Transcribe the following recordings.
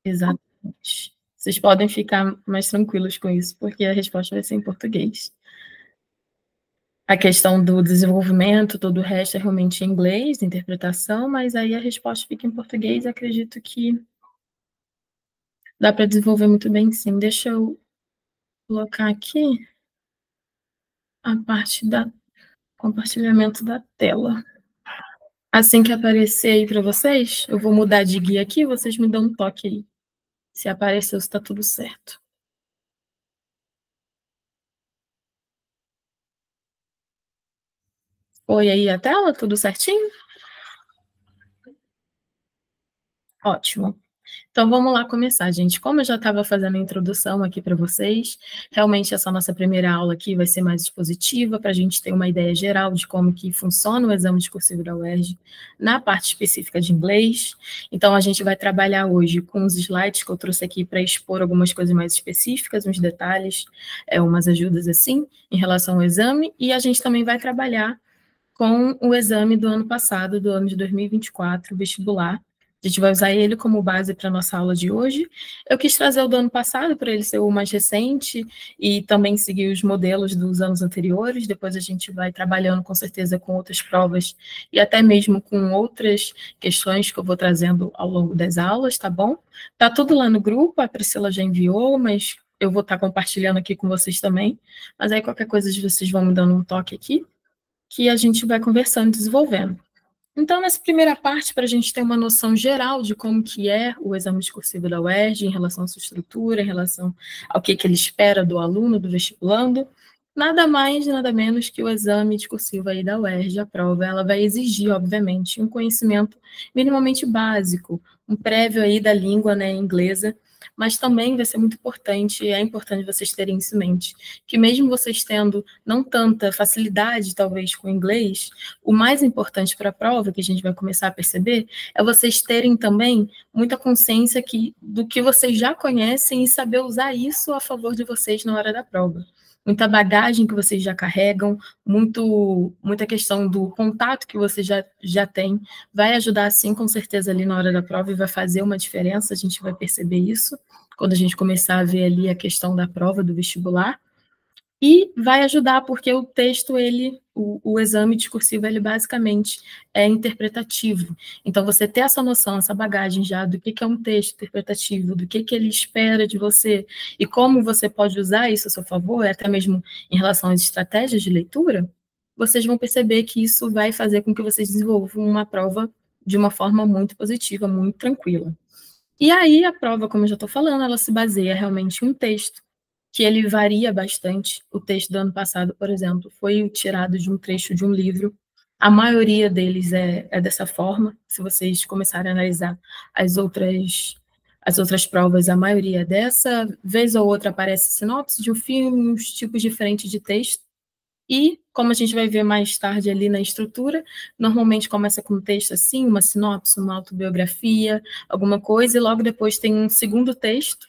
Exatamente. Vocês podem ficar mais tranquilos com isso, porque a resposta vai ser em português. A questão do desenvolvimento, todo o resto é realmente em inglês, interpretação, mas aí a resposta fica em português. Acredito que dá para desenvolver muito bem, sim. Deixa eu colocar aqui a parte da compartilhamento da tela. Assim que aparecer aí para vocês, eu vou mudar de guia aqui, vocês me dão um toque aí. Se apareceu, se está tudo certo. Oi aí a tela, tudo certinho? Ótimo. Então vamos lá começar, gente. Como eu já estava fazendo a introdução aqui para vocês, realmente essa nossa primeira aula aqui vai ser mais expositiva, para a gente ter uma ideia geral de como que funciona o exame discursivo da UERJ na parte específica de inglês. Então a gente vai trabalhar hoje com os slides que eu trouxe aqui para expor algumas coisas mais específicas, uns detalhes, umas ajudas assim, em relação ao exame, e a gente também vai trabalhar com o exame do ano passado, do ano de 2024, vestibular. A gente vai usar ele como base para a nossa aula de hoje. Eu quis trazer o do ano passado para ele ser o mais recente e também seguir os modelos dos anos anteriores. Depois a gente vai trabalhando com certeza com outras provas e até mesmo com outras questões que eu vou trazendo ao longo das aulas, tá bom? Tá tudo lá no grupo, a Priscila já enviou, mas eu vou estar compartilhando aqui com vocês também. Mas aí qualquer coisa vocês vão me dando um toque aqui, que a gente vai conversando e desenvolvendo. Então, nessa primeira parte, para a gente ter uma noção geral de como que é o exame discursivo da UERJ, em relação à sua estrutura, em relação ao que ele espera do aluno, do vestibulando, nada mais, nada menos que o exame discursivo aí da UERJ, a prova, ela vai exigir, obviamente, um conhecimento minimamente básico, um prévio aí da língua, né, inglesa, mas também vai ser muito importante, e é importante vocês terem isso em mente, que mesmo vocês tendo não tanta facilidade, talvez, com o inglês, o mais importante para a prova, que a gente vai começar a perceber, é vocês terem também muita consciência do que vocês já conhecem e saber usar isso a favor de vocês na hora da prova. Muita bagagem que vocês já carregam, muita questão do contato que vocês já têm, vai ajudar, sim, com certeza, ali na hora da prova e vai fazer uma diferença, a gente vai perceber isso quando a gente começar a ver ali a questão da prova do vestibular. E vai ajudar, porque o texto, o exame discursivo, ele basicamente é interpretativo. Então, você ter essa noção, essa bagagem já do que é um texto interpretativo, do que ele espera de você, e como você pode usar isso a seu favor, até mesmo em relação às estratégias de leitura, vocês vão perceber que isso vai fazer com que vocês desenvolvam uma prova de uma forma muito positiva, muito tranquila. E aí, a prova, como eu já estou falando, ela se baseia realmente em um texto, que ele varia bastante. O texto do ano passado, por exemplo, foi tirado de um trecho de um livro. A maioria deles é dessa forma. Se vocês começarem a analisar as outras provas, a maioria é dessa. Vez ou outra aparece sinopse de um filme, uns tipos diferentes de texto. E, como a gente vai ver mais tarde ali na estrutura, normalmente começa com um texto assim, uma sinopse, uma autobiografia, alguma coisa, e logo depois tem um segundo texto,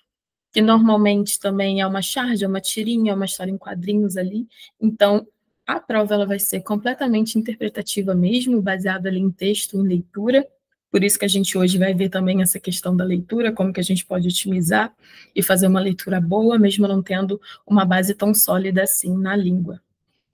que normalmente também é uma charge, é uma tirinha, é uma história em quadrinhos ali. Então, a prova ela vai ser completamente interpretativa mesmo, baseada ali em texto, em leitura. Por isso que a gente hoje vai ver também essa questão da leitura, como que a gente pode otimizar e fazer uma leitura boa, mesmo não tendo uma base tão sólida assim na língua.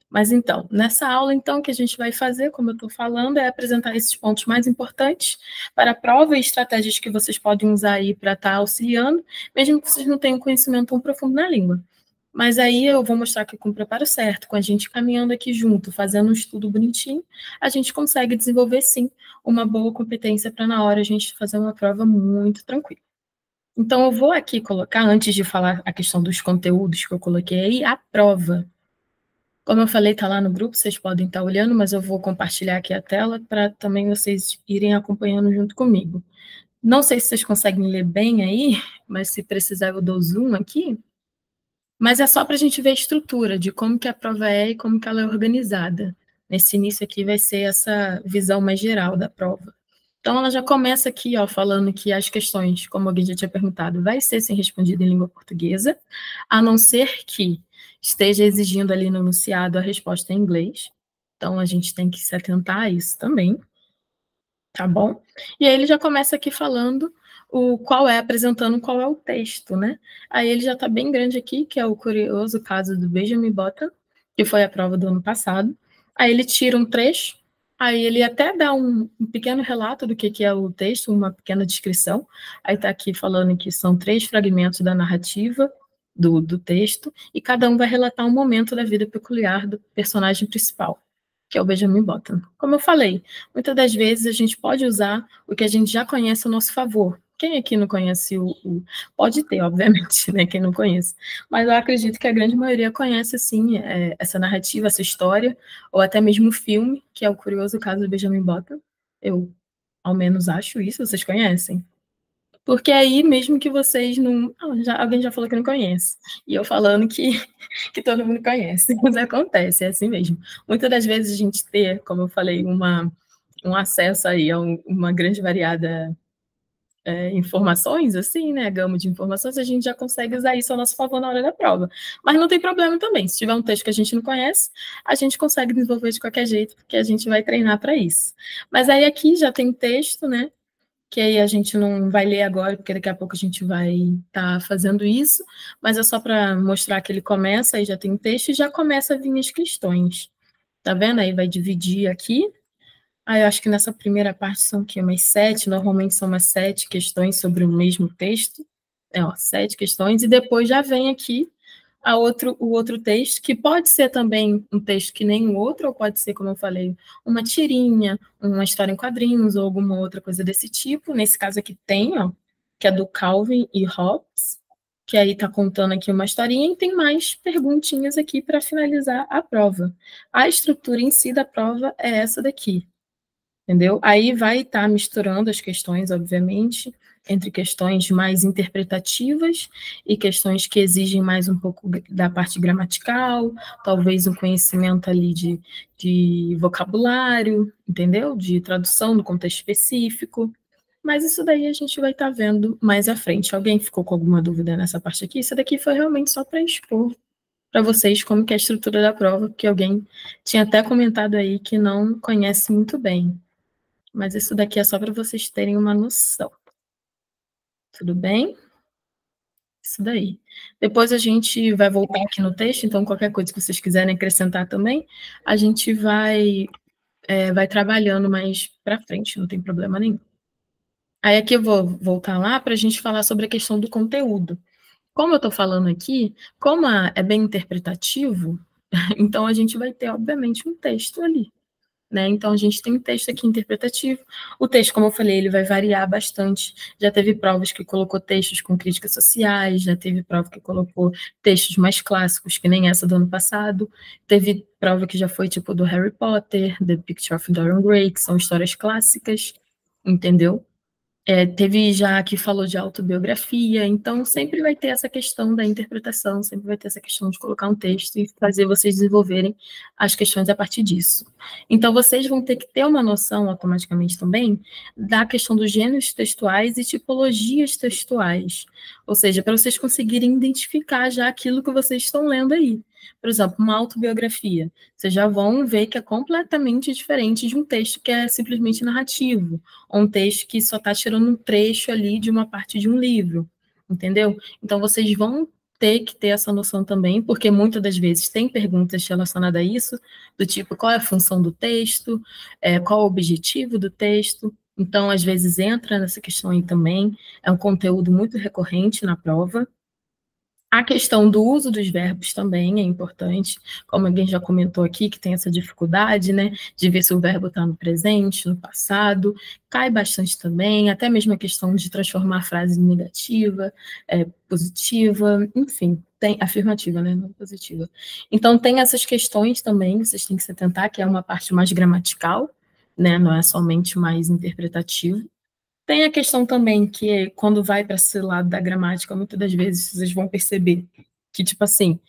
Mas então, nessa aula, então, que a gente vai fazer, como eu estou falando, é apresentar esses pontos mais importantes para a prova e estratégias que vocês podem usar aí para estar auxiliando, mesmo que vocês não tenham conhecimento tão profundo na língua. Mas aí eu vou mostrar que com o preparo certo, com a gente caminhando aqui junto, fazendo um estudo bonitinho, a gente consegue desenvolver, sim, uma boa competência para na hora a gente fazer uma prova muito tranquila. Então, eu vou aqui colocar, antes de falar a questão dos conteúdos que eu coloquei aí, a prova. Como eu falei, está lá no grupo, vocês podem estar olhando, mas eu vou compartilhar aqui a tela para também vocês irem acompanhando junto comigo. Não sei se vocês conseguem ler bem aí, mas se precisar eu dou zoom aqui. Mas é só para a gente ver a estrutura de como que a prova é e como que ela é organizada. Nesse início aqui vai ser essa visão mais geral da prova. Então, ela já começa aqui, ó, falando que as questões, como alguém já tinha perguntado, vai ser sim respondida em língua portuguesa, a não ser que esteja exigindo ali no enunciado a resposta em inglês. Então, a gente tem que se atentar a isso também, tá bom? E aí ele já começa aqui falando qual é, apresentando qual é o texto, né? Aí ele já está bem grande aqui, que é o curioso caso do Benjamin Button, que foi a prova do ano passado. Aí ele tira um trecho, aí ele até dá um pequeno relato do que é o texto, uma pequena descrição. Aí está aqui falando que são 3 fragmentos da narrativa do texto, e cada um vai relatar um momento da vida peculiar do personagem principal, que é o Benjamin Button. Como eu falei, muitas das vezes a gente pode usar o que a gente já conhece a nosso favor. Quem aqui não conhece Pode ter, obviamente, né, quem não conhece. Mas eu acredito que a grande maioria conhece, sim, essa narrativa, essa história, ou até mesmo o filme, que é o curioso caso do Benjamin Button. Eu, ao menos, acho isso. Vocês conhecem? Porque aí, mesmo que vocês não... alguém já falou que não conhece. E eu falando que todo mundo conhece. Mas acontece, é assim mesmo. Muitas das vezes a gente ter, como eu falei, um acesso aí a uma grande variada informações, assim, né, gama de informações, a gente já consegue usar isso a nosso favor na hora da prova. Mas não tem problema também. Se tiver um texto que a gente não conhece, a gente consegue desenvolver de qualquer jeito, porque a gente vai treinar para isso. Mas aí aqui já tem texto, né, que aí a gente não vai ler agora, porque daqui a pouco a gente vai estar fazendo isso, mas é só para mostrar que ele começa, aí já tem um texto e já começa a vir as questões. Tá vendo? Aí vai dividir aqui. Aí eu acho que nessa primeira parte são o quê? Umas 7, normalmente são umas 7 questões sobre o mesmo texto. 7 questões, e depois já vem aqui o outro texto, que pode ser também um texto que nem o outro, ou pode ser, como eu falei, uma tirinha, uma história em quadrinhos, ou alguma outra coisa desse tipo. Nesse caso aqui tem, ó, que é do Calvin e Hobbes, que aí está contando aqui uma historinha, e tem mais perguntinhas aqui para finalizar a prova. A estrutura em si da prova é essa daqui, entendeu? Aí vai estar misturando as questões, obviamente, entre questões mais interpretativas e questões que exigem mais um pouco da parte gramatical, talvez um conhecimento ali de vocabulário, entendeu? De tradução no contexto específico. Mas isso daí a gente vai estar vendo mais à frente. Alguém ficou com alguma dúvida nessa parte aqui? Isso daqui foi realmente só para expor para vocês como que é a estrutura da prova, porque alguém tinha até comentado aí que não conhece muito bem. Mas isso daqui é só para vocês terem uma noção. Tudo bem? Isso daí. Depois a gente vai voltar aqui no texto, então qualquer coisa que vocês quiserem acrescentar também, a gente vai trabalhando mais para frente, não tem problema nenhum. Aí aqui eu vou voltar lá para a gente falar sobre a questão do conteúdo. Como eu estou falando aqui, como é bem interpretativo, então a gente vai ter, obviamente, um texto ali. Né? Então, a gente tem um texto aqui interpretativo. O texto, como eu falei, ele vai variar bastante. Já teve provas que colocou textos com críticas sociais, já teve prova que colocou textos mais clássicos, que nem essa do ano passado. Teve prova que já foi tipo do Harry Potter, The Picture of Dorian Gray, que são histórias clássicas, entendeu? Teve já que falou de autobiografia, então sempre vai ter essa questão da interpretação, sempre vai ter essa questão de colocar um texto e fazer vocês desenvolverem as questões a partir disso. Então vocês vão ter que ter uma noção automaticamente também da questão dos gêneros textuais e tipologias textuais, ou seja, para vocês conseguirem identificar já aquilo que vocês estão lendo aí. Por exemplo, uma autobiografia. Vocês já vão ver que é completamente diferente de um texto que é simplesmente narrativo, ou um texto que só está tirando um trecho ali de uma parte de um livro, entendeu? Então, vocês vão ter que ter essa noção também, porque muitas das vezes tem perguntas relacionadas a isso, do tipo, qual é a função do texto, qual é o objetivo do texto. Então, às vezes entra nessa questão aí também, é um conteúdo muito recorrente na prova. A questão do uso dos verbos também é importante, como alguém já comentou aqui, que tem essa dificuldade, né, de ver se o verbo está no presente, no passado, cai bastante também, até mesmo a questão de transformar a frase em negativa, positiva, enfim, tem afirmativa, né, não positiva. Então, tem essas questões também, vocês têm que se atentar, que é uma parte mais gramatical, né, não é somente mais interpretativo. Tem a questão também que, quando vai para esse lado da gramática, muitas das vezes vocês vão perceber que, tipo assim,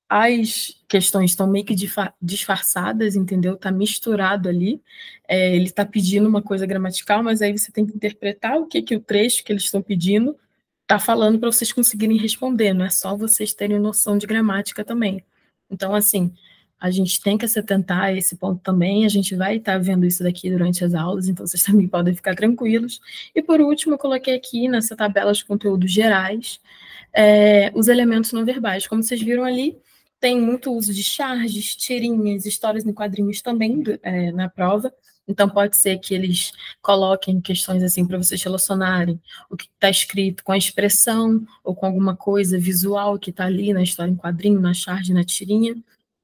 as questões estão meio que disfarçadas, entendeu? Está misturado ali. Ele está pedindo uma coisa gramatical, mas aí você tem que interpretar o que o trecho que eles estão pedindo está falando para vocês conseguirem responder. Não é só vocês terem noção de gramática também. Então, assim, a gente tem que se atentar a esse ponto também, a gente vai estar vendo isso daqui durante as aulas, então vocês também podem ficar tranquilos. E por último, eu coloquei aqui nessa tabela de conteúdos gerais, os elementos não verbais. Como vocês viram ali, tem muito uso de charges, tirinhas, histórias em quadrinhos também na prova, então pode ser que eles coloquem questões assim para vocês relacionarem o que está escrito com a expressão ou com alguma coisa visual que está ali na história em quadrinho, na charge, na tirinha.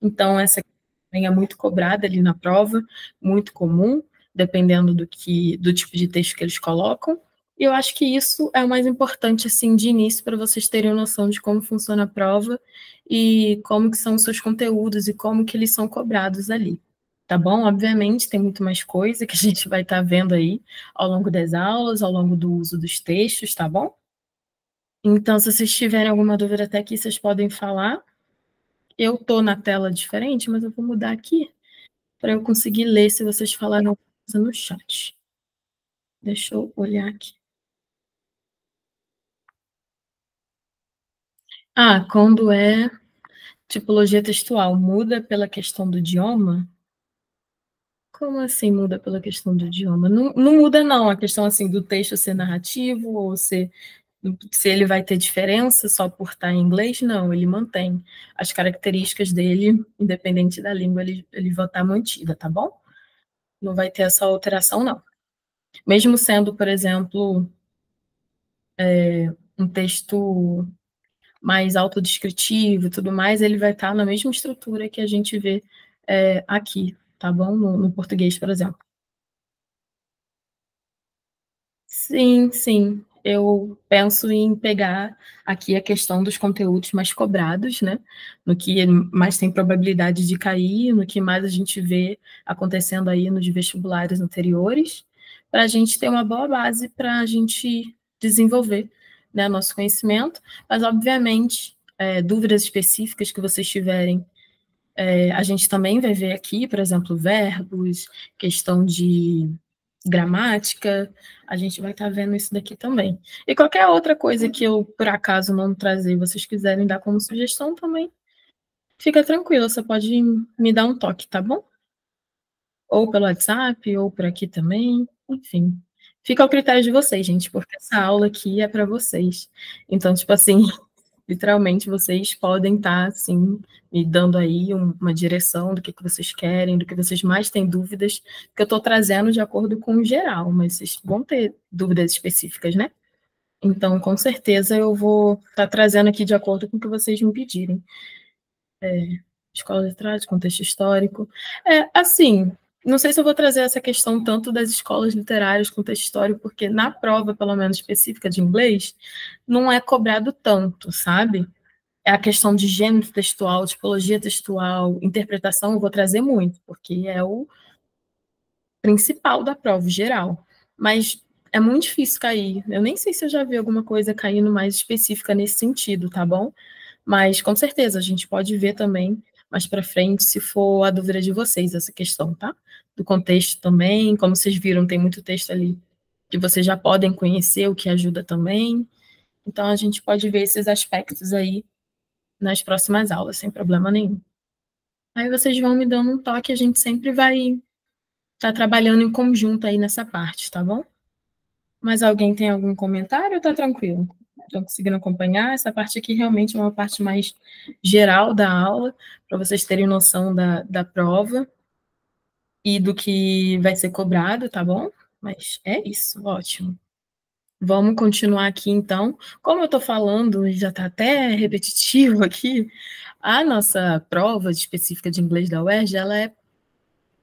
Então, essa também é muito cobrada ali na prova, muito comum, dependendo do tipo de texto que eles colocam. E eu acho que isso é o mais importante, assim, de início, para vocês terem noção de como funciona a prova e como que são os seus conteúdos e como que eles são cobrados ali. Tá bom? Obviamente, tem muito mais coisa que a gente vai estar vendo aí ao longo das aulas, ao longo do uso dos textos, tá bom? Então, se vocês tiverem alguma dúvida até aqui, vocês podem falar. Eu estou na tela diferente, mas eu vou mudar aqui para eu conseguir ler se vocês falarem alguma coisa no chat. Deixa eu olhar aqui. Quando é tipologia textual, muda pela questão do idioma? Como assim muda pela questão do idioma? Não, não muda, não, a questão assim do texto ser narrativo ou se ele vai ter diferença só por estar em inglês, não, ele mantém as características dele, independente da língua, ele vai estar mantida, tá bom? Não vai ter essa alteração, não. Mesmo sendo, por exemplo, um texto mais autodescritivo e tudo mais, ele vai estar na mesma estrutura que a gente vê aqui, tá bom? No português, por exemplo. Sim, sim. Eu penso em pegar aqui a questão dos conteúdos mais cobrados, né? No que mais tem probabilidade de cair, no que mais a gente vê acontecendo aí nos vestibulares anteriores, para a gente ter uma boa base para a gente desenvolver, né, nosso conhecimento. Mas, obviamente, dúvidas específicas que vocês tiverem, a gente também vai ver aqui, por exemplo, verbos, questão de gramática, a gente vai estar vendo isso daqui também. E qualquer outra coisa que eu, por acaso, não trazer, vocês quiserem dar como sugestão também, fica tranquilo, você pode me dar um toque, tá bom? Ou pelo WhatsApp, ou por aqui também, enfim. Fica ao critério de vocês, gente, porque essa aula aqui é para vocês. Então, tipo assim, literalmente vocês podem estar, assim, me dando aí uma direção do que vocês querem, do que vocês mais têm dúvidas, que eu estou trazendo de acordo com o geral, mas vocês vão ter dúvidas específicas, né? Então, com certeza, eu vou estar trazendo aqui de acordo com o que vocês me pedirem. Escola de trás, contexto histórico. Assim, não sei se eu vou trazer essa questão tanto das escolas literárias, contexto histórico, porque na prova, pelo menos específica de inglês, não é cobrado tanto, sabe? É a questão de gênero textual, tipologia textual, interpretação, eu vou trazer muito, porque é o principal da prova, geral. Mas é muito difícil cair. Eu nem sei se eu já vi alguma coisa caindo mais específica nesse sentido, tá bom? Mas com certeza a gente pode ver também mais para frente, se for a dúvida de vocês, essa questão, tá? Do contexto também, como vocês viram, tem muito texto ali que vocês já podem conhecer, o que ajuda também. Então a gente pode ver esses aspectos aí nas próximas aulas, sem problema nenhum. Aí vocês vão me dando um toque, a gente sempre vai estar trabalhando em conjunto aí nessa parte, tá bom? Mas alguém tem algum comentário ou tá tranquilo? Estão conseguindo acompanhar? Essa parte aqui realmente é uma parte mais geral da aula, para vocês terem noção da prova e do que vai ser cobrado, tá bom? Mas é isso, ótimo. Vamos continuar aqui, então. Como eu estou falando, já está até repetitivo aqui, a nossa prova específica de inglês da UERJ, ela é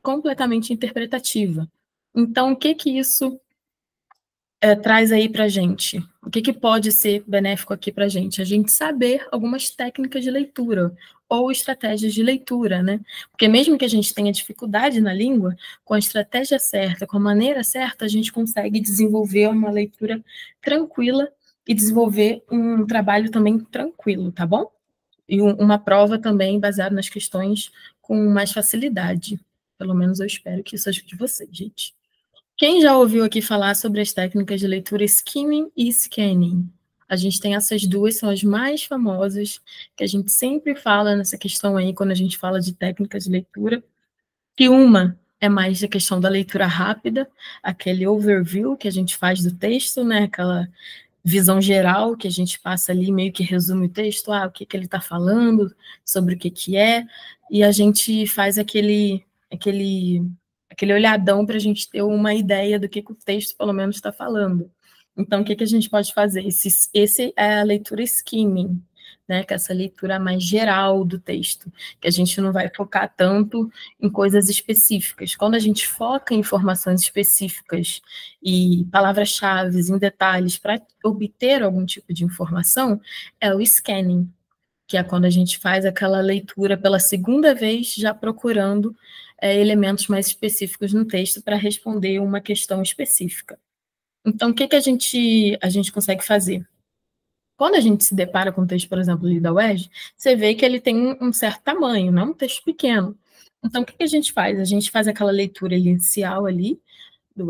completamente interpretativa. Então, o que que isso traz aí para a gente? O que que pode ser benéfico aqui para a gente? A gente saber algumas técnicas de leitura ou estratégias de leitura, né? Porque mesmo que a gente tenha dificuldade na língua, com a estratégia certa, com a maneira certa, a gente consegue desenvolver uma leitura tranquila e desenvolver um trabalho também tranquilo, tá bom? E uma prova também baseada nas questões com mais facilidade. Pelo menos eu espero que isso ajude vocês, gente. Quem já ouviu aqui falar sobre as técnicas de leitura skimming e scanning? A gente tem essas duas, são as mais famosas, que a gente sempre fala nessa questão aí, quando a gente fala de técnicas de leitura, que uma é mais a questão da leitura rápida, aquele overview que a gente faz do texto, né? Aquela visão geral que a gente passa ali, meio que resume o texto, o que ele está falando, sobre o que é, e a gente faz aquele olhadão para a gente ter uma ideia do que o texto, pelo menos, está falando. Então, o que a gente pode fazer? Esse é a leitura skimming, né, que é essa leitura mais geral do texto, que a gente não vai focar tanto em coisas específicas. Quando a gente foca em informações específicas e palavras-chave, em detalhes, para obter algum tipo de informação, é o scanning, que é quando a gente faz aquela leitura pela segunda vez, já procurando elementos mais específicos no texto para responder uma questão específica. Então, o que a gente consegue fazer? Quando a gente se depara com um texto, por exemplo, ali da UERJ, você vê que ele tem um certo tamanho, não é um texto pequeno. Então, o que a gente faz? A gente faz aquela leitura inicial ali,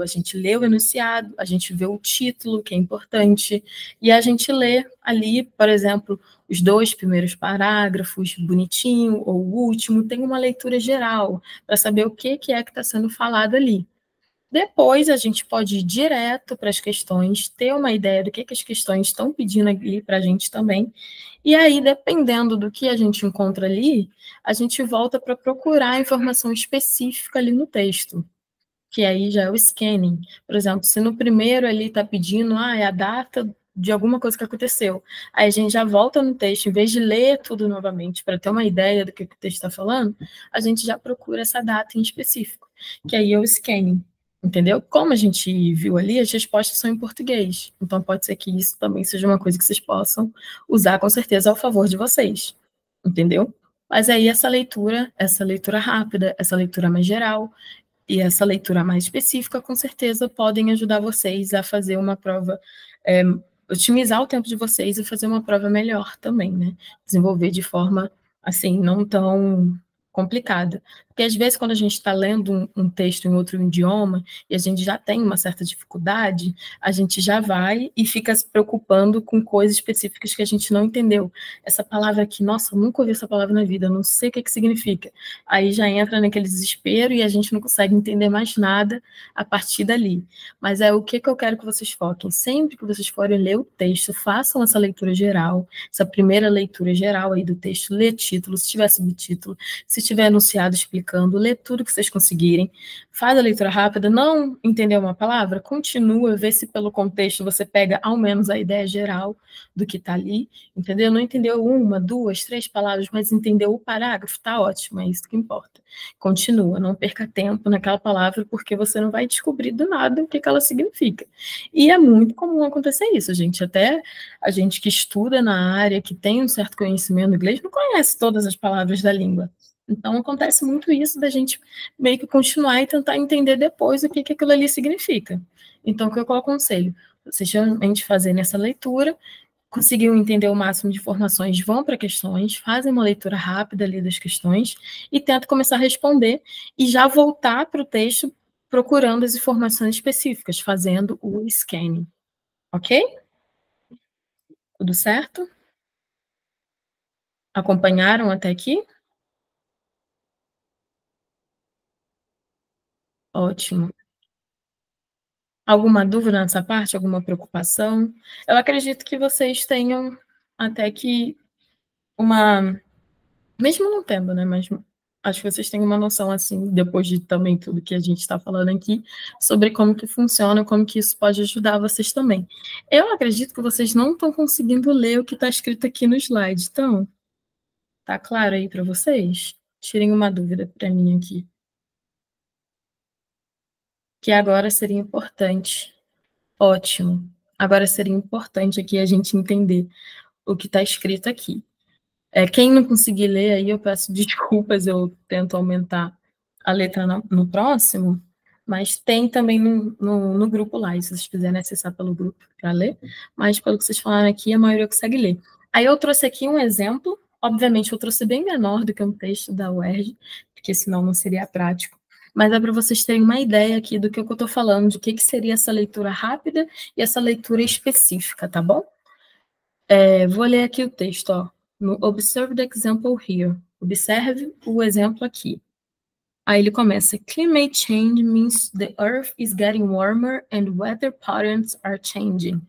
a gente lê o enunciado, a gente vê o título, que é importante, e a gente lê ali, por exemplo, os 2 primeiros parágrafos, bonitinho, ou o último, tem uma leitura geral, para saber o que é que está sendo falado ali. Depois a gente pode ir direto para as questões, ter uma ideia do que as questões estão pedindo ali para a gente também. E aí, dependendo do que a gente encontra ali, a gente volta para procurar a informação específica ali no texto, que aí já é o scanning. Por exemplo, se no primeiro ali está pedindo, é a data de alguma coisa que aconteceu. Aí a gente já volta no texto, em vez de ler tudo novamente para ter uma ideia do que o texto está falando, a gente já procura essa data em específico, que aí é o scanning. Entendeu? Como a gente viu ali, as respostas são em português. Então, pode ser que isso também seja uma coisa que vocês possam usar com certeza ao favor de vocês. Entendeu? Mas aí essa leitura rápida, essa leitura mais geral e essa leitura mais específica, com certeza, podem ajudar vocês a fazer uma prova, otimizar o tempo de vocês e fazer uma prova melhor também, né? Desenvolver de forma, assim, não tão complicada. Porque, às vezes, quando a gente está lendo um texto em outro idioma e a gente já tem uma certa dificuldade, a gente já vai e fica se preocupando com coisas específicas que a gente não entendeu. Essa palavra aqui, nossa, eu nunca ouvi essa palavra na vida, não sei o que significa. Aí já entra naquele desespero e a gente não consegue entender mais nada a partir dali. Mas é o que eu quero que vocês foquem. Sempre que vocês forem ler o texto, façam essa leitura geral, essa primeira leitura geral aí do texto, lê título, se tiver subtítulo, se tiver enunciado explicando, lê tudo que vocês conseguirem, faz a leitura rápida, não entendeu uma palavra, continua, vê se pelo contexto você pega ao menos a ideia geral do que está ali, entendeu? Não entendeu uma, duas, três palavras, mas entendeu o parágrafo, está ótimo, é isso que importa. Continua, não perca tempo naquela palavra, porque você não vai descobrir do nada o que ela significa. E é muito comum acontecer isso, gente. Até a gente que estuda na área, que tem um certo conhecimento do inglês, não conhece todas as palavras da língua. Então, acontece muito isso da gente meio que continuar e tentar entender depois o que aquilo ali significa. Então, o que eu aconselho? Vocês realmente fazerem essa leitura, conseguiram entender o máximo de informações, vão para questões, fazem uma leitura rápida ali das questões e tentam começar a responder e já voltar para o texto procurando as informações específicas, fazendo o scanning. Ok? Tudo certo? Acompanharam até aqui? Ótimo. Alguma dúvida nessa parte? Alguma preocupação? Eu acredito que vocês tenham até que uma, mesmo não tendo, né, mas acho que vocês têm uma noção, assim, depois de também tudo que a gente está falando aqui, sobre como que funciona, como que isso pode ajudar vocês também. Eu acredito que vocês não estão conseguindo ler o que está escrito aqui no slide, então, tá claro aí para vocês? Tirem uma dúvida para mim aqui. Que agora seria importante. Ótimo. Agora seria importante aqui a gente entender o que está escrito aqui. Quem não conseguir ler aí, eu peço desculpas, eu tento aumentar a letra no próximo, mas tem também no grupo lá, e se vocês quiserem acessar pelo grupo para ler, mas pelo que vocês falaram aqui, a maioria consegue ler. Aí eu trouxe aqui um exemplo, obviamente eu trouxe bem menor do que um texto da UERJ, porque senão não seria prático, mas é para vocês terem uma ideia aqui do que eu estou falando, de que seria essa leitura rápida e essa leitura específica, tá bom? Vou ler aqui o texto, ó. Observe the example here. Observe o exemplo aqui. Aí ele começa: Climate change means the Earth is getting warmer and weather patterns are changing.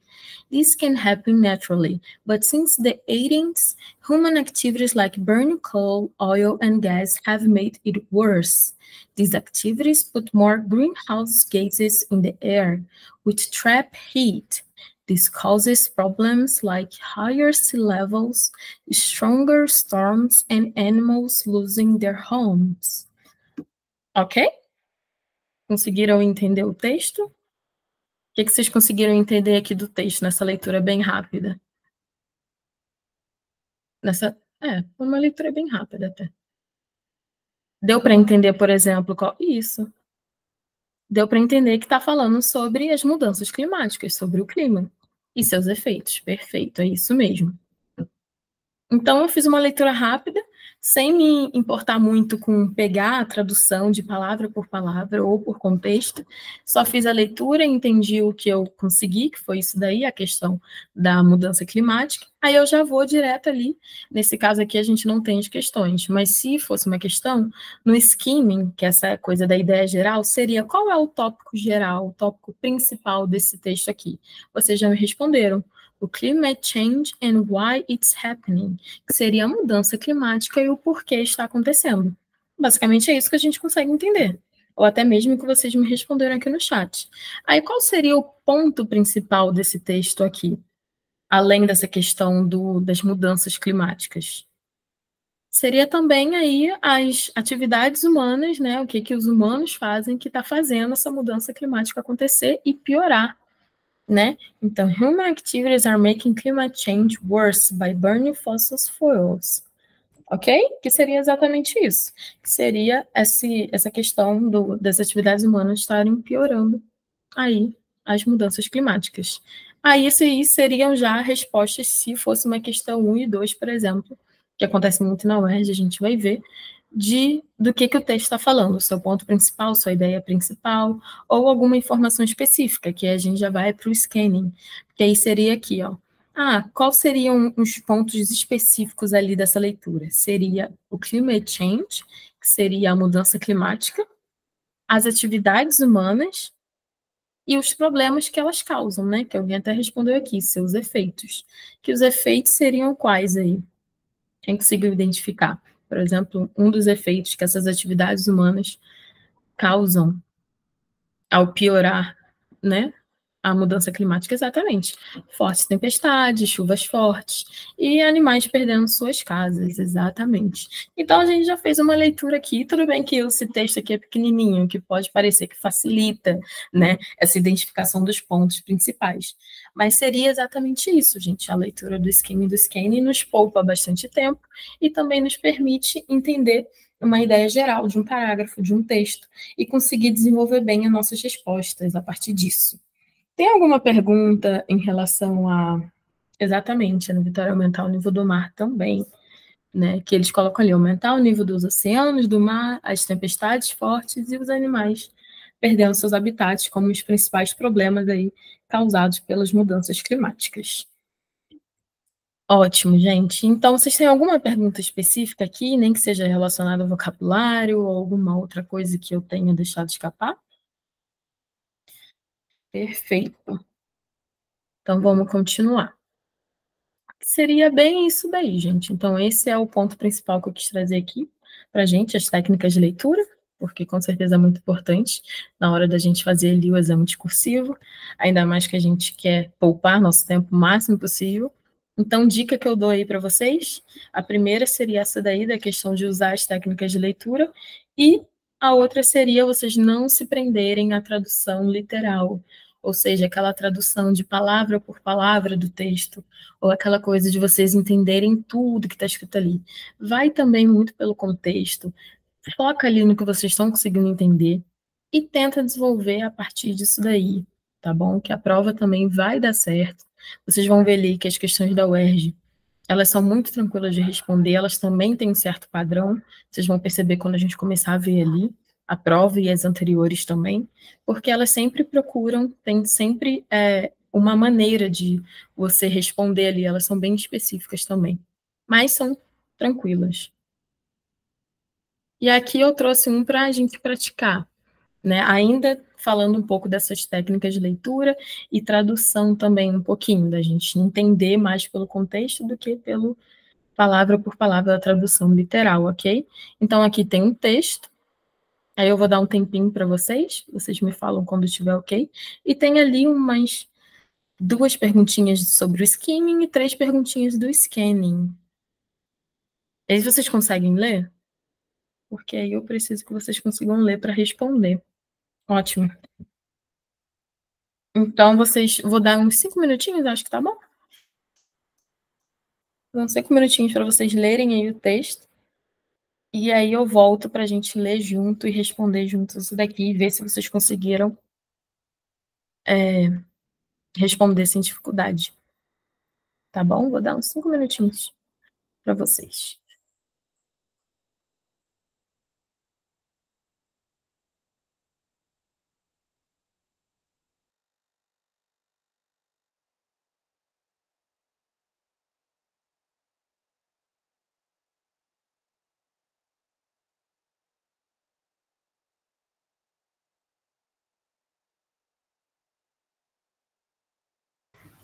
This can happen naturally, but since the 80s, human activities like burning coal, oil, and gas have made it worse. These activities put more greenhouse gases in the air, which trap heat. This causes problems like higher sea levels, stronger storms, and animals losing their homes. Ok? Conseguiram entender o texto? O que vocês conseguiram entender aqui do texto, nessa leitura bem rápida? Foi uma leitura bem rápida até. Deu para entender, por exemplo, isso. Deu para entender que está falando sobre as mudanças climáticas, sobre o clima e seus efeitos. Perfeito, é isso mesmo. Então, eu fiz uma leitura rápida, sem me importar muito com pegar a tradução de palavra por palavra ou por contexto. Só fiz a leitura, entendi o que eu consegui, que foi isso daí, a questão da mudança climática. Aí eu já vou direto ali. Nesse caso aqui, a gente não tem as questões, mas se fosse uma questão, no skimming, que essa é a coisa da ideia geral, seria: qual é o tópico geral, o tópico principal desse texto aqui? Vocês já me responderam: o climate change and why it's happening, que seria a mudança climática e o porquê está acontecendo. Basicamente é isso que a gente consegue entender. Ou até mesmo que vocês me responderam aqui no chat. Aí qual seria o ponto principal desse texto aqui? Além dessa questão das mudanças climáticas. Seria também aí as atividades humanas, né? O que os humanos fazem que está fazendo essa mudança climática acontecer e piorar, né? Então, human activities are making climate change worse by burning fossil fuels. Ok? Que seria exatamente isso. Que seria essa questão das atividades humanas estarem piorando aí as mudanças climáticas. Aí, isso aí seriam já respostas se fosse uma questão 1 e 2, por exemplo, que acontece muito na UERJ, a gente vai ver, do que o texto está falando, seu ponto principal, sua ideia principal, ou alguma informação específica, que a gente já vai para o scanning, que aí seria aqui, ó. Quais seriam os pontos específicos ali dessa leitura? Seria o climate change, que seria a mudança climática, as atividades humanas e os problemas que elas causam, né? Que alguém até respondeu aqui, seus efeitos. Que os efeitos seriam quais aí? Quem conseguiu identificar? Por exemplo, um dos efeitos que essas atividades humanas causam ao piorar, né, a mudança climática, exatamente. Fortes tempestades, chuvas fortes e animais perdendo suas casas, exatamente. Então, a gente já fez uma leitura aqui, tudo bem que esse texto aqui é pequenininho, que pode parecer que facilita, né, essa identificação dos pontos principais. Mas seria exatamente isso, gente. A leitura do skimming e do scanning nos poupa bastante tempo e também nos permite entender uma ideia geral de um parágrafo, de um texto, e conseguir desenvolver bem as nossas respostas a partir disso. Tem alguma pergunta em relação a... Exatamente, no Vitória, aumentar o nível do mar também, né? Que eles colocam ali, aumentar o nível dos oceanos, do mar, as tempestades fortes e os animais perdendo seus habitats como os principais problemas aí causados pelas mudanças climáticas. Ótimo, gente. Então, vocês têm alguma pergunta específica aqui, nem que seja relacionada ao vocabulário ou alguma outra coisa que eu tenha deixado escapar? Perfeito. Então, vamos continuar. Seria bem isso daí, gente. Então, esse é o ponto principal que eu quis trazer aqui para a gente, as técnicas de leitura, porque com certeza é muito importante na hora da gente fazer ali o exame discursivo, ainda mais que a gente quer poupar nosso tempo o máximo possível. Então, dica que eu dou aí para vocês, a primeira seria essa daí, da questão de usar as técnicas de leitura, e a outra seria vocês não se prenderem à tradução literal, ou seja, aquela tradução de palavra por palavra do texto, ou aquela coisa de vocês entenderem tudo que está escrito ali. Vai também muito pelo contexto, foca ali no que vocês estão conseguindo entender e tenta desenvolver a partir disso daí, tá bom? Que a prova também vai dar certo. Vocês vão ver ali que as questões da UERJ, elas são muito tranquilas de responder, elas também têm um certo padrão, vocês vão perceber quando a gente começar a ver ali a prova e as anteriores também, porque elas sempre procuram, tem sempre uma maneira de você responder ali, elas são bem específicas também, mas são tranquilas. E aqui eu trouxe um para a gente praticar, né? Ainda falando um pouco dessas técnicas de leitura e tradução também, um pouquinho, da gente entender mais pelo contexto do que pelo palavra por palavra da tradução literal, ok? Então aqui tem um texto, aí eu vou dar um tempinho para vocês, vocês me falam quando estiver ok, e tem ali umas duas perguntinhas sobre o skimming e três perguntinhas do scanning. E aí vocês conseguem ler? Porque aí eu preciso que vocês consigam ler para responder. Ótimo. Então, vou dar uns 5 minutinhos, acho que tá bom. Uns 5 minutinhos para vocês lerem aí o texto. E aí eu volto para a gente ler junto e responder juntos isso daqui e ver se vocês conseguiram responder sem dificuldade. Tá bom? Vou dar uns 5 minutinhos para vocês.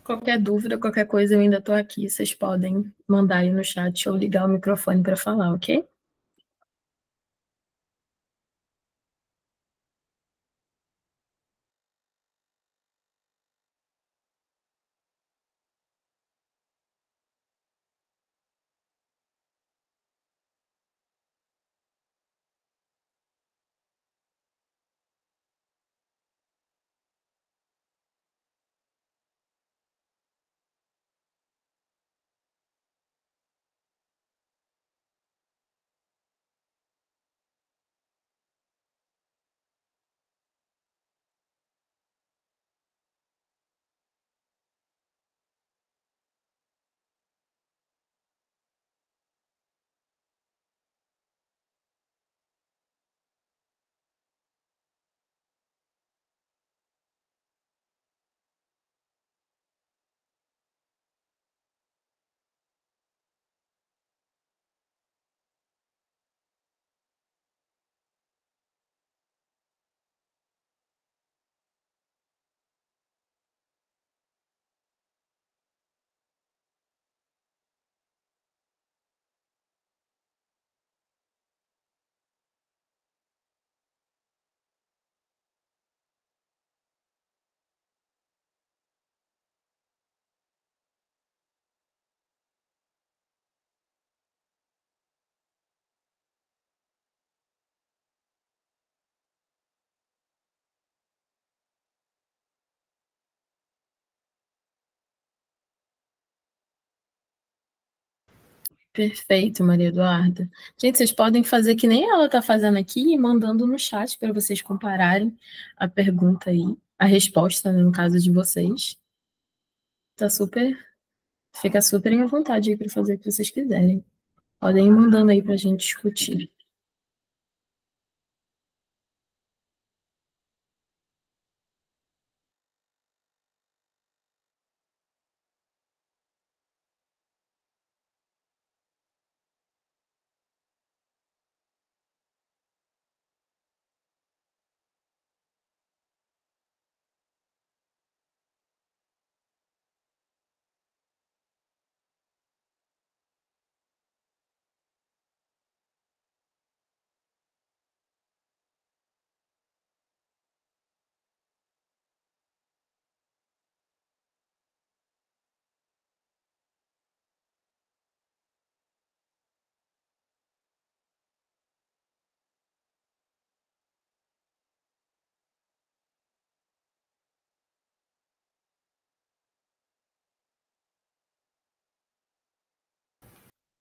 Qualquer dúvida, qualquer coisa, eu ainda estou aqui. Vocês podem mandar aí no chat ou ligar o microfone para falar, ok? Perfeito, Maria Eduarda. Gente, vocês podem fazer que nem ela está fazendo aqui e mandando no chat para vocês compararem a pergunta aí, a resposta, né, no caso de vocês. Tá super, fica super à vontade aí para fazer o que vocês quiserem. Podem ir mandando aí para a gente discutir.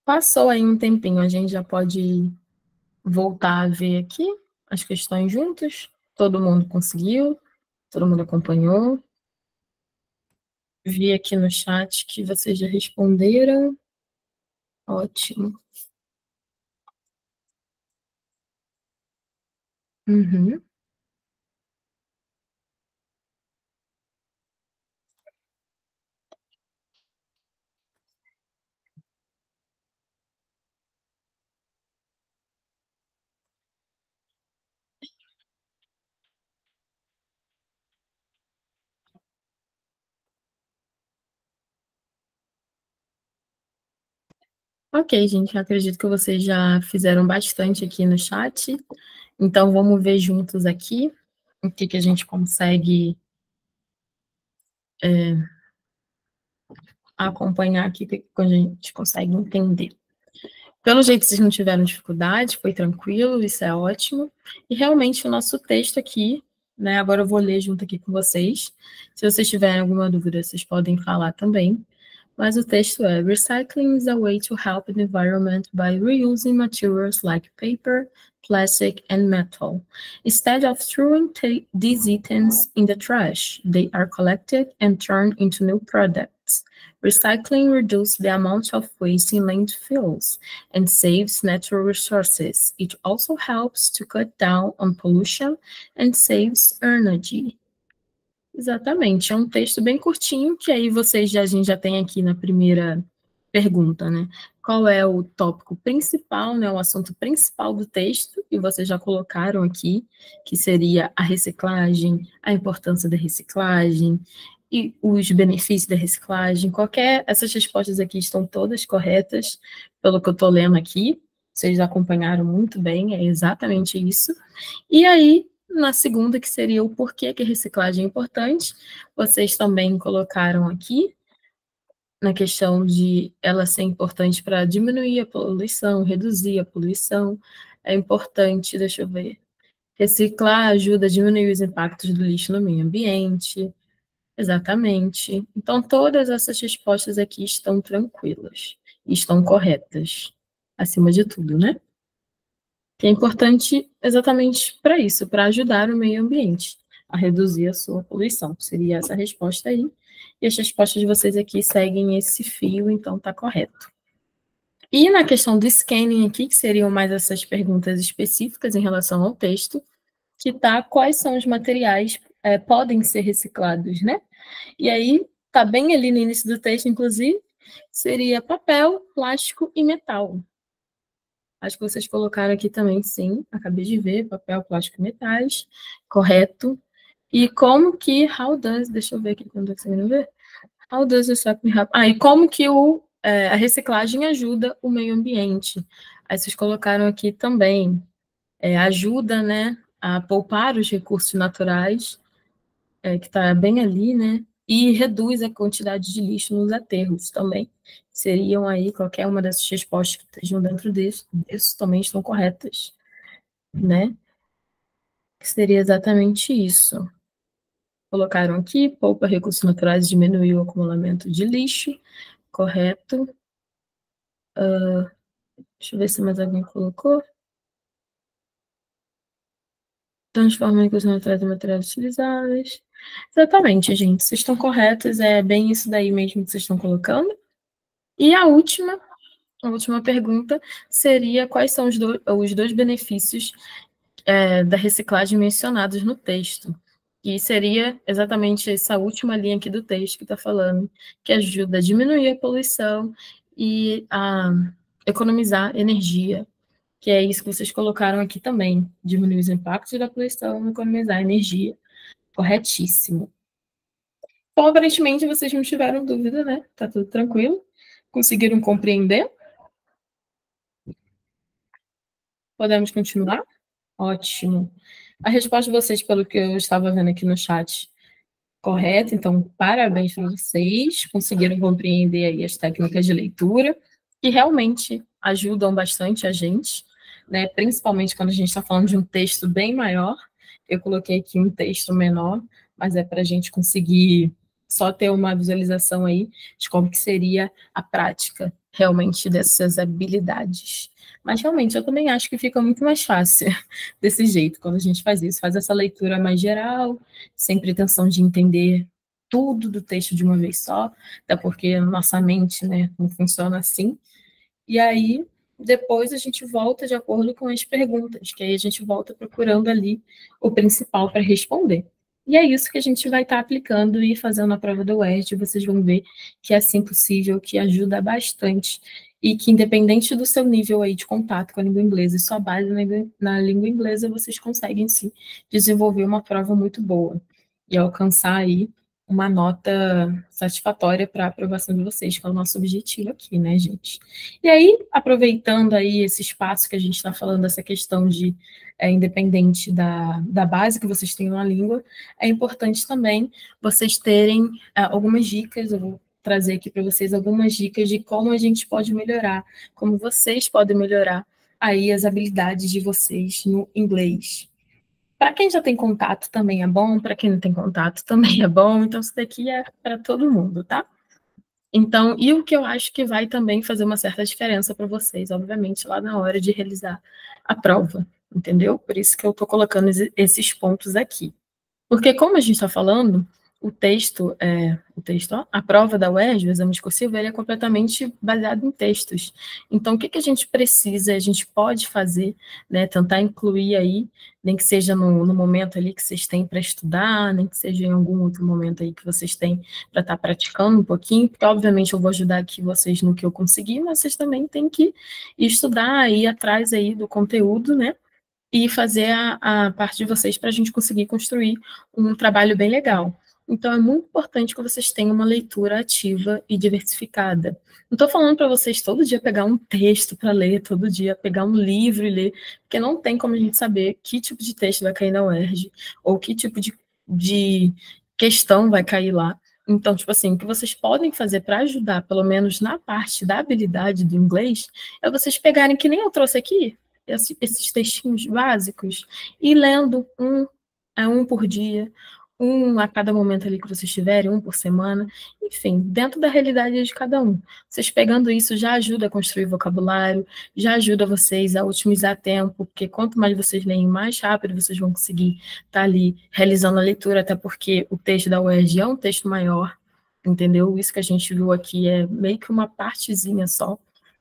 Passou aí um tempinho, a gente já pode voltar a ver aqui as questões juntos. Todo mundo conseguiu, todo mundo acompanhou. Vi aqui no chat que vocês já responderam. Ótimo. Uhum. Ok, gente, eu acredito que vocês já fizeram bastante aqui no chat, então vamos ver juntos aqui o que a gente consegue acompanhar aqui, o que a gente consegue entender. Pelo jeito, vocês não tiveram dificuldade, foi tranquilo, isso é ótimo. E realmente o nosso texto aqui, né? Agora eu vou ler junto aqui com vocês. Se vocês tiverem alguma dúvida, vocês podem falar também. Mas o texto é: Recycling is a way to help the environment by reusing materials like paper, plastic, and metal. Instead of throwing these items in the trash, they are collected and turned into new products. Recycling reduces the amount of waste in landfills and saves natural resources. It also helps to cut down on pollution and saves energy. Exatamente, é um texto bem curtinho, que aí a gente já tem aqui na primeira pergunta, né? Qual é o tópico principal, né? O assunto principal do texto, e vocês já colocaram aqui, que seria a reciclagem, a importância da reciclagem e os benefícios da reciclagem. Essas respostas aqui estão todas corretas, pelo que eu estou lendo aqui. Vocês acompanharam muito bem, é exatamente isso. E aí, na segunda, que seria o porquê que a reciclagem é importante, vocês também colocaram aqui, na questão de ela ser importante para diminuir a poluição, reduzir a poluição. É importante, deixa eu ver, reciclar ajuda a diminuir os impactos do lixo no meio ambiente. Exatamente. Então, todas essas respostas aqui estão tranquilas, estão corretas, acima de tudo, né? Que é importante exatamente para isso, para ajudar o meio ambiente a reduzir a sua poluição. Seria essa resposta aí. E as respostas de vocês aqui seguem esse fio, então está correto. E na questão do scanning aqui, que seriam mais essas perguntas específicas em relação ao texto, que tá quais são os materiais podem ser reciclados, né? E aí, tá bem ali no início do texto, inclusive, seria papel, plástico e metal. Acho que vocês colocaram aqui também, sim. Acabei de ver, papel, plástico e metais. Correto. E como que, deixa eu ver aqui quando você vai ver. How does recycling help? E como que a reciclagem ajuda o meio ambiente? Aí vocês colocaram aqui também, ajuda, né, a poupar os recursos naturais, que está bem ali, né, e reduz a quantidade de lixo nos aterros também. Seriam aí, qualquer uma dessas respostas que estejam dentro disso também estão corretas, né? Que seria exatamente isso. Colocaram aqui, poupa recursos naturais, diminuiu o acumulamento de lixo, correto. Deixa eu ver se mais alguém colocou. Transforma recursos naturais em materiais utilizáveis. Exatamente, gente, vocês estão corretos, é bem isso daí mesmo que vocês estão colocando. E a última pergunta seria quais são os dois benefícios da reciclagem mencionados no texto. E seria exatamente essa última linha aqui do texto que está falando, que ajuda a diminuir a poluição e a economizar energia, que é isso que vocês colocaram aqui também, diminuir os impactos da poluição e economizar energia. Corretíssimo. Então, aparentemente, vocês não tiveram dúvida, né? Tá tudo tranquilo? Conseguiram compreender? Podemos continuar? Ótimo. A resposta de vocês, pelo que eu estava vendo aqui no chat, correta. Então, parabéns para vocês. Conseguiram compreender aí as técnicas de leitura, que realmente ajudam bastante a gente, né? Principalmente quando a gente está falando de um texto bem maior. Eu coloquei aqui um texto menor, mas é para a gente conseguir só ter uma visualização aí de como que seria a prática realmente dessas habilidades. Mas realmente eu também acho que fica muito mais fácil desse jeito, quando a gente faz isso, faz essa leitura mais geral, sem pretensão de entender tudo do texto de uma vez só, até porque a nossa mente, né, não funciona assim. E aí, depois a gente volta de acordo com as perguntas, que aí a gente volta procurando ali o principal para responder. E é isso que a gente vai estar aplicando e fazendo a prova do UERJ, vocês vão ver que é assim possível, que ajuda bastante, e que independente do seu nível aí de contato com a língua inglesa e sua base na língua inglesa, vocês conseguem sim desenvolver uma prova muito boa e alcançar aí uma nota satisfatória para a aprovação de vocês, que é o nosso objetivo aqui, né, gente? E aí, aproveitando aí esse espaço que a gente está falando, essa questão de independente da base que vocês tenham na língua, é importante também vocês terem algumas dicas, eu vou trazer aqui para vocês algumas dicas de como a gente pode melhorar, como vocês podem melhorar aí as habilidades de vocês no inglês. Para quem já tem contato também é bom, para quem não tem contato também é bom, então isso daqui é para todo mundo, tá? Então, e o que eu acho que vai também fazer uma certa diferença para vocês, obviamente, lá na hora de realizar a prova, entendeu? Por isso que eu estou colocando esses pontos aqui. Porque, como a gente está falando, ó, a prova da UERJ, o exame discursivo, ele é completamente baseado em textos. Então, o que a gente precisa, a gente pode fazer, né, tentar incluir aí, nem que seja no momento ali que vocês têm para estudar, nem que seja em algum outro momento aí que vocês têm para estar praticando um pouquinho, porque, obviamente, eu vou ajudar aqui vocês no que eu conseguir, mas vocês também têm que estudar, ir atrás aí do conteúdo, né, e fazer a parte de vocês para a gente conseguir construir um trabalho bem legal. Então, é muito importante que vocês tenham uma leitura ativa e diversificada. Não estou falando para vocês todo dia pegar um texto para ler, todo dia pegar um livro e ler, porque não tem como a gente saber que tipo de texto vai cair na UERJ, ou que tipo de questão vai cair lá. Então, tipo assim, o que vocês podem fazer para ajudar, pelo menos na parte da habilidade do inglês, é vocês pegarem, que nem eu trouxe aqui, esses textinhos básicos e lendo um por dia, um a cada momento ali que vocês tiverem, um por semana, enfim, dentro da realidade de cada um. Vocês pegando isso já ajuda a construir vocabulário, já ajuda vocês a otimizar tempo, porque quanto mais vocês leem, mais rápido vocês vão conseguir estar ali realizando a leitura, até porque o texto da UERJ é um texto maior, entendeu? Isso que a gente viu aqui é meio que uma partezinha só.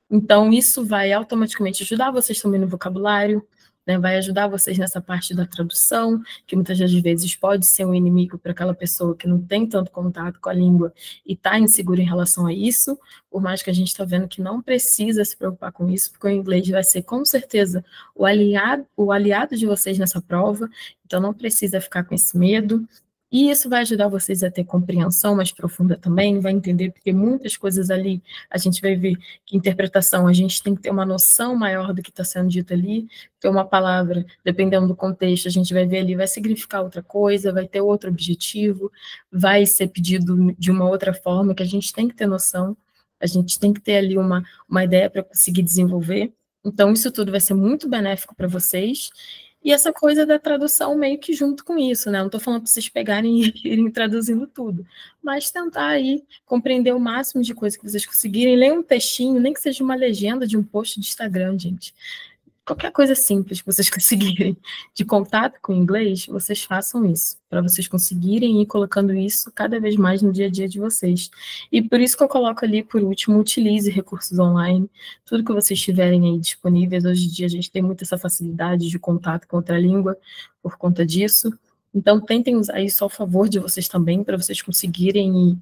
Então, isso vai automaticamente ajudar vocês também no vocabulário, né? Vai ajudar vocês nessa parte da tradução, que muitas das vezes pode ser um inimigo para aquela pessoa que não tem tanto contato com a língua e está insegura em relação a isso, por mais que a gente está vendo que não precisa se preocupar com isso, porque o inglês vai ser, com certeza, o aliado de vocês nessa prova, então não precisa ficar com esse medo. E isso vai ajudar vocês a ter compreensão mais profunda também, vai entender, porque muitas coisas ali a gente vai ver que interpretação, a gente tem que ter uma noção maior do que está sendo dito ali, porque uma palavra, dependendo do contexto, a gente vai ver ali, vai significar outra coisa, vai ter outro objetivo, vai ser pedido de uma outra forma, que a gente tem que ter noção, a gente tem que ter ali uma ideia para conseguir desenvolver. Então, isso tudo vai ser muito benéfico para vocês, e essa coisa da tradução meio que junto com isso, né? Não estou falando para vocês pegarem e irem traduzindo tudo, mas tentar aí compreender o máximo de coisa que vocês conseguirem, ler um textinho, nem que seja uma legenda de um post de Instagram, gente. Qualquer coisa simples que vocês conseguirem de contato com o inglês, vocês façam isso, para vocês conseguirem ir colocando isso cada vez mais no dia a dia de vocês. E por isso que eu coloco ali, por último, utilize recursos online, tudo que vocês tiverem aí disponíveis. Hoje em dia a gente tem muita essa facilidade de contato com outra língua por conta disso. Então, tentem usar isso ao favor de vocês também, para vocês conseguirem ir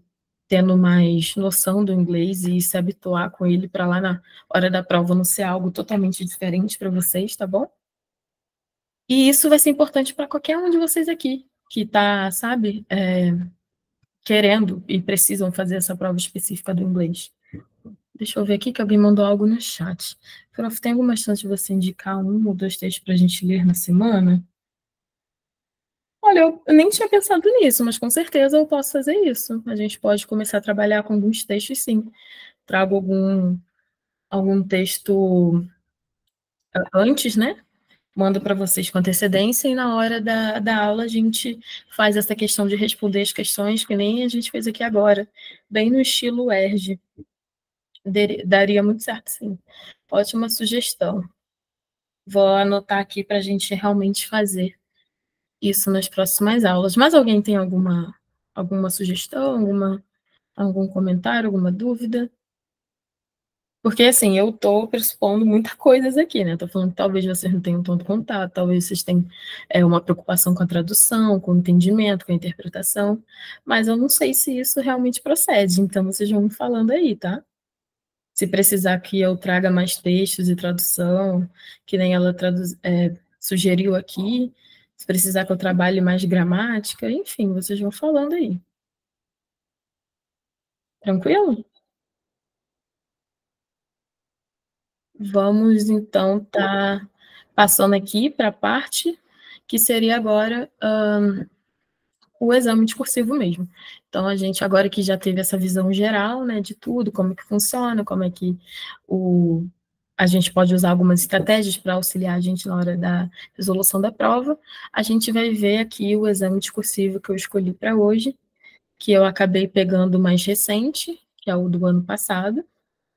tendo mais noção do inglês e se habituar com ele para lá na hora da prova não ser algo totalmente diferente para vocês, tá bom? E isso vai ser importante para qualquer um de vocês aqui, que está, sabe, querendo e precisam fazer essa prova específica do inglês. Deixa eu ver aqui que alguém mandou algo no chat. Prof, tem alguma chance de você indicar um ou dois textos para a gente ler na semana? Olha, eu nem tinha pensado nisso, mas com certeza eu posso fazer isso. A gente pode começar a trabalhar com alguns textos, sim. Trago algum texto antes, né? Mando para vocês com antecedência e na hora da aula a gente faz essa questão de responder as questões que nem a gente fez aqui agora, bem no estilo ERJ. Daria muito certo, sim. Ótima sugestão. Vou anotar aqui para a gente realmente fazer isso nas próximas aulas. Mas alguém tem alguma sugestão, algum comentário, alguma dúvida? Porque, assim, eu estou pressupondo muitas coisas aqui, né? Estou falando que talvez vocês não tenham tanto contato, talvez vocês tenham uma preocupação com a tradução, com o entendimento, com a interpretação, mas eu não sei se isso realmente procede, então vocês vão me falando aí, tá? Se precisar que eu traga mais textos e tradução, que nem ela sugeriu aqui, se precisar que eu trabalhe mais gramática, enfim, vocês vão falando aí. Tranquilo? Vamos então passando aqui para a parte que seria agora o exame discursivo mesmo. Então, a gente agora que já teve essa visão geral, né, de tudo, como é que funciona, como é que o, a gente pode usar algumas estratégias para auxiliar a gente na hora da resolução da prova, a gente vai ver aqui o exame discursivo que eu escolhi para hoje, que eu acabei pegando o mais recente, que é o do ano passado,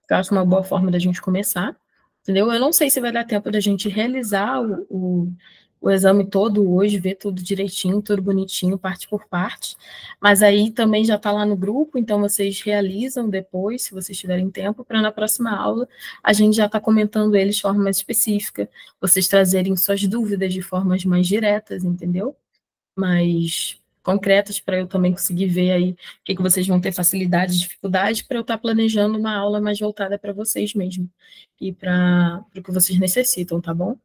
que eu acho uma boa forma da gente começar, entendeu? Eu não sei se vai dar tempo da gente realizar o exame todo hoje, ver tudo direitinho, tudo bonitinho, parte por parte, mas aí também já está lá no grupo, então vocês realizam depois, se vocês tiverem tempo, para na próxima aula a gente já está comentando eles de forma mais específica, vocês trazerem suas dúvidas de formas mais diretas, entendeu? Mais concretas para eu também conseguir ver aí o que vocês vão ter facilidade, dificuldade, para eu estar planejando uma aula mais voltada para vocês mesmo e para o que vocês necessitam, tá bom?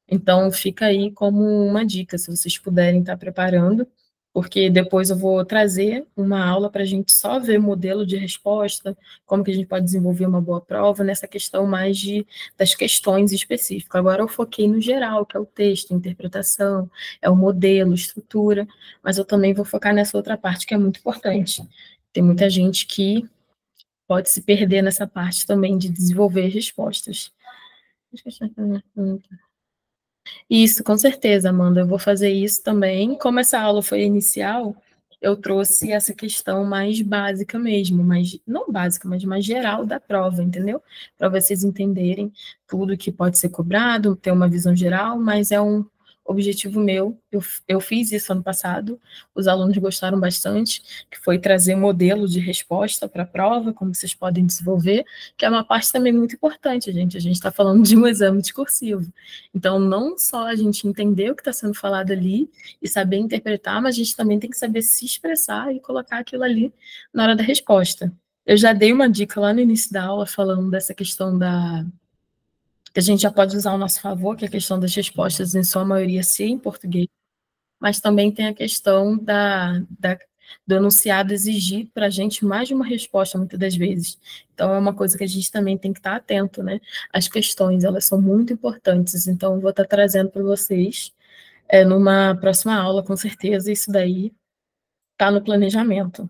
Então, fica aí como uma dica, se vocês puderem estar preparando, porque depois eu vou trazer uma aula para a gente só ver modelo de resposta, como que a gente pode desenvolver uma boa prova nessa questão mais das questões específicas. Agora eu foquei no geral, que é o texto, a interpretação, é o modelo, estrutura, mas eu também vou focar nessa outra parte que é muito importante. Tem muita gente que pode se perder nessa parte também de desenvolver respostas. Isso, com certeza, Amanda. Eu vou fazer isso também. Como essa aula foi inicial, eu trouxe essa questão mais básica mesmo, mas não básica, mas mais geral da prova, entendeu? Para vocês entenderem tudo que pode ser cobrado, ter uma visão geral, mas é um objetivo meu. Eu fiz isso ano passado, os alunos gostaram bastante, que foi trazer um modelo de resposta para a prova, como vocês podem desenvolver, que é uma parte também muito importante, gente. A gente está falando de um exame discursivo. Então, não só a gente entender o que está sendo falado ali e saber interpretar, mas a gente também tem que saber se expressar e colocar aquilo ali na hora da resposta. Eu já dei uma dica lá no início da aula falando dessa questão que a gente já pode usar ao nosso favor, que é a questão das respostas, em sua maioria, ser em português, mas também tem a questão do enunciado exigir para a gente mais de uma resposta, muitas das vezes. Então, é uma coisa que a gente também tem que estar atento, né? As questões, elas são muito importantes, então eu vou estar trazendo para vocês numa próxima aula, com certeza, isso daí está no planejamento.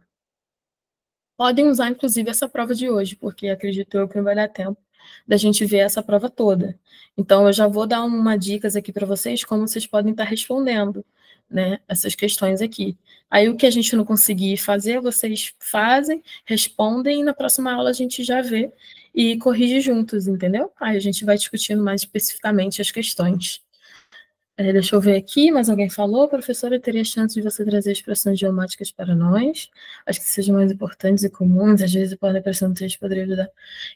Podem usar, inclusive, essa prova de hoje, porque acredito eu que não vai dar tempo da gente ver essa prova toda. Então, eu já vou dar uma dicas aqui para vocês, como vocês podem estar respondendo, né, essas questões aqui. Aí, o que a gente não conseguir fazer, vocês fazem, respondem, e na próxima aula a gente já vê e corrige juntos, entendeu? Aí a gente vai discutindo mais especificamente as questões. Deixa eu ver aqui, mas alguém falou, professora, teria chance de você trazer expressões idiomáticas para nós? Acho que sejam mais importantes e comuns, às vezes pode aparecer no texto, poderia ajudar.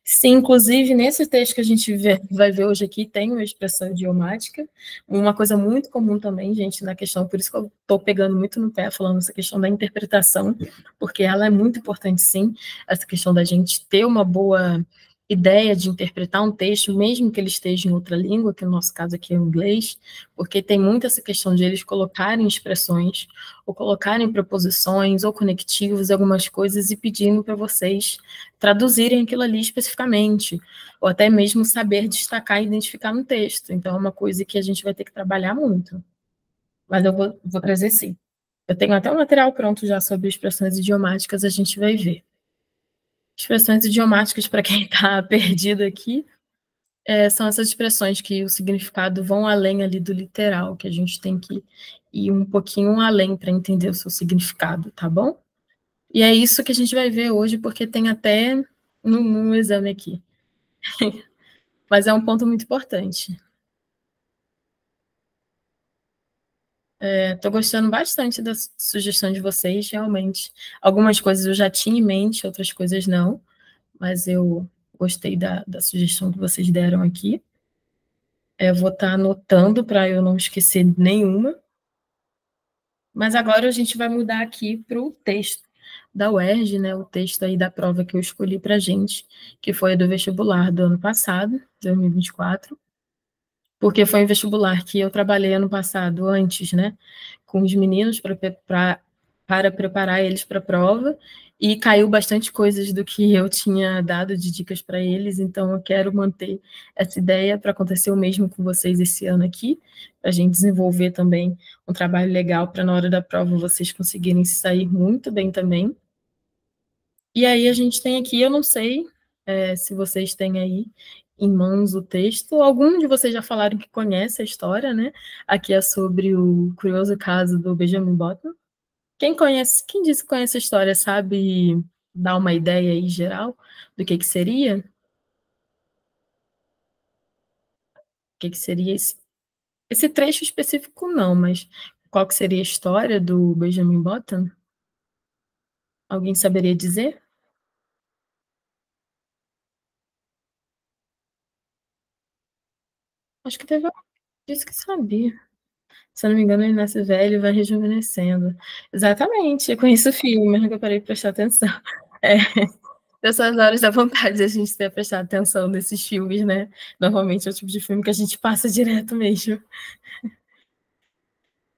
Sim, inclusive, nesse texto que a gente vai ver hoje aqui, tem uma expressão idiomática, uma coisa muito comum também, gente, na questão, por isso que eu estou pegando muito no pé, falando essa questão da interpretação, porque ela é muito importante, sim, essa questão da gente ter uma boa ideia de interpretar um texto, mesmo que ele esteja em outra língua, que no nosso caso aqui é o inglês, porque tem muito essa questão de eles colocarem expressões, ou colocarem preposições, ou conectivos, algumas coisas, e pedindo para vocês traduzirem aquilo ali especificamente, ou até mesmo saber destacar e identificar no texto. Então, é uma coisa que a gente vai ter que trabalhar muito. Mas eu vou trazer sim. Eu tenho até um material pronto já sobre expressões idiomáticas, a gente vai ver. Expressões idiomáticas, para quem está perdido aqui, são essas expressões que o significado vão além ali do literal, que a gente tem que ir um pouquinho além para entender o seu significado, tá bom? E é isso que a gente vai ver hoje, porque tem até no exame aqui. Mas é um ponto muito importante. Estou gostando bastante da sugestão de vocês, realmente. Algumas coisas eu já tinha em mente, outras coisas não, mas eu gostei da sugestão que vocês deram aqui. Vou estar anotando para eu não esquecer nenhuma. Mas agora a gente vai mudar aqui para o texto da UERJ, né? O texto aí da prova que eu escolhi para a gente, que foi a do vestibular do ano passado, 2024, porque foi um vestibular que eu trabalhei ano passado, antes, né? Com os meninos para preparar eles para a prova, e caiu bastante coisas do que eu tinha dado de dicas para eles, então eu quero manter essa ideia para acontecer o mesmo com vocês esse ano aqui, para a gente desenvolver também um trabalho legal para na hora da prova vocês conseguirem se sair muito bem também. E aí a gente tem aqui, eu não sei se vocês têm aí em mãos o texto, algum de vocês já falaram que conhece a história, né? Aqui é sobre o curioso caso do Benjamin Button. Quem conhece, quem disse que conhece a história, sabe dar uma ideia aí geral do que seria? O que seria esse trecho específico não, mas qual que seria a história do Benjamin Button? Alguém saberia dizer? Acho que teve alguém que disse que sabia. Se eu não me engano, ele nasce velho e vai rejuvenescendo. Exatamente, eu conheço o filme, mas nunca parei de prestar atenção. É, nessas horas da vontade a gente ter prestado atenção nesses filmes, né? Normalmente é o tipo de filme que a gente passa direto mesmo.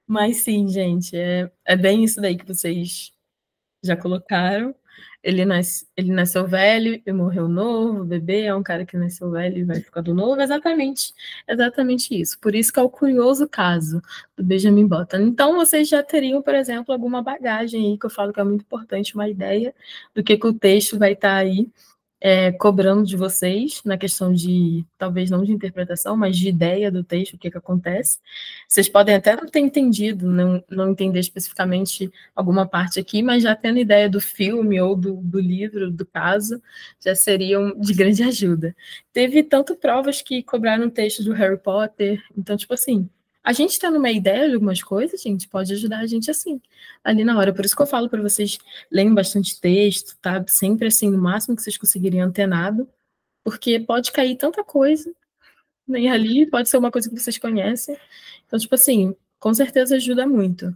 Mas sim, gente, é bem isso daí que vocês já colocaram. Ele nasceu velho e morreu novo, o bebê é um cara que nasceu velho e vai ficando novo, exatamente isso. Por isso que é o curioso caso do Benjamin Button. Então, vocês já teriam, por exemplo, alguma bagagem aí, que eu falo que é muito importante, uma ideia do que o texto vai estar aí cobrando de vocês, na questão de, talvez não de interpretação, mas de ideia do texto, o que acontece. Vocês podem até não ter entendido, não entender especificamente alguma parte aqui, mas já tendo ideia do filme ou do livro, do caso, já seriam de grande ajuda. Teve tanto provas que cobraram texto do Harry Potter, então, tipo assim, a gente tendo uma ideia de algumas coisas, gente, pode ajudar a gente assim, ali na hora. Por isso que eu falo para vocês lerem bastante texto, tá? Sempre assim, no máximo que vocês conseguirem antenado, porque pode cair tanta coisa, nem ali, pode ser uma coisa que vocês conhecem. Então, tipo assim, com certeza ajuda muito.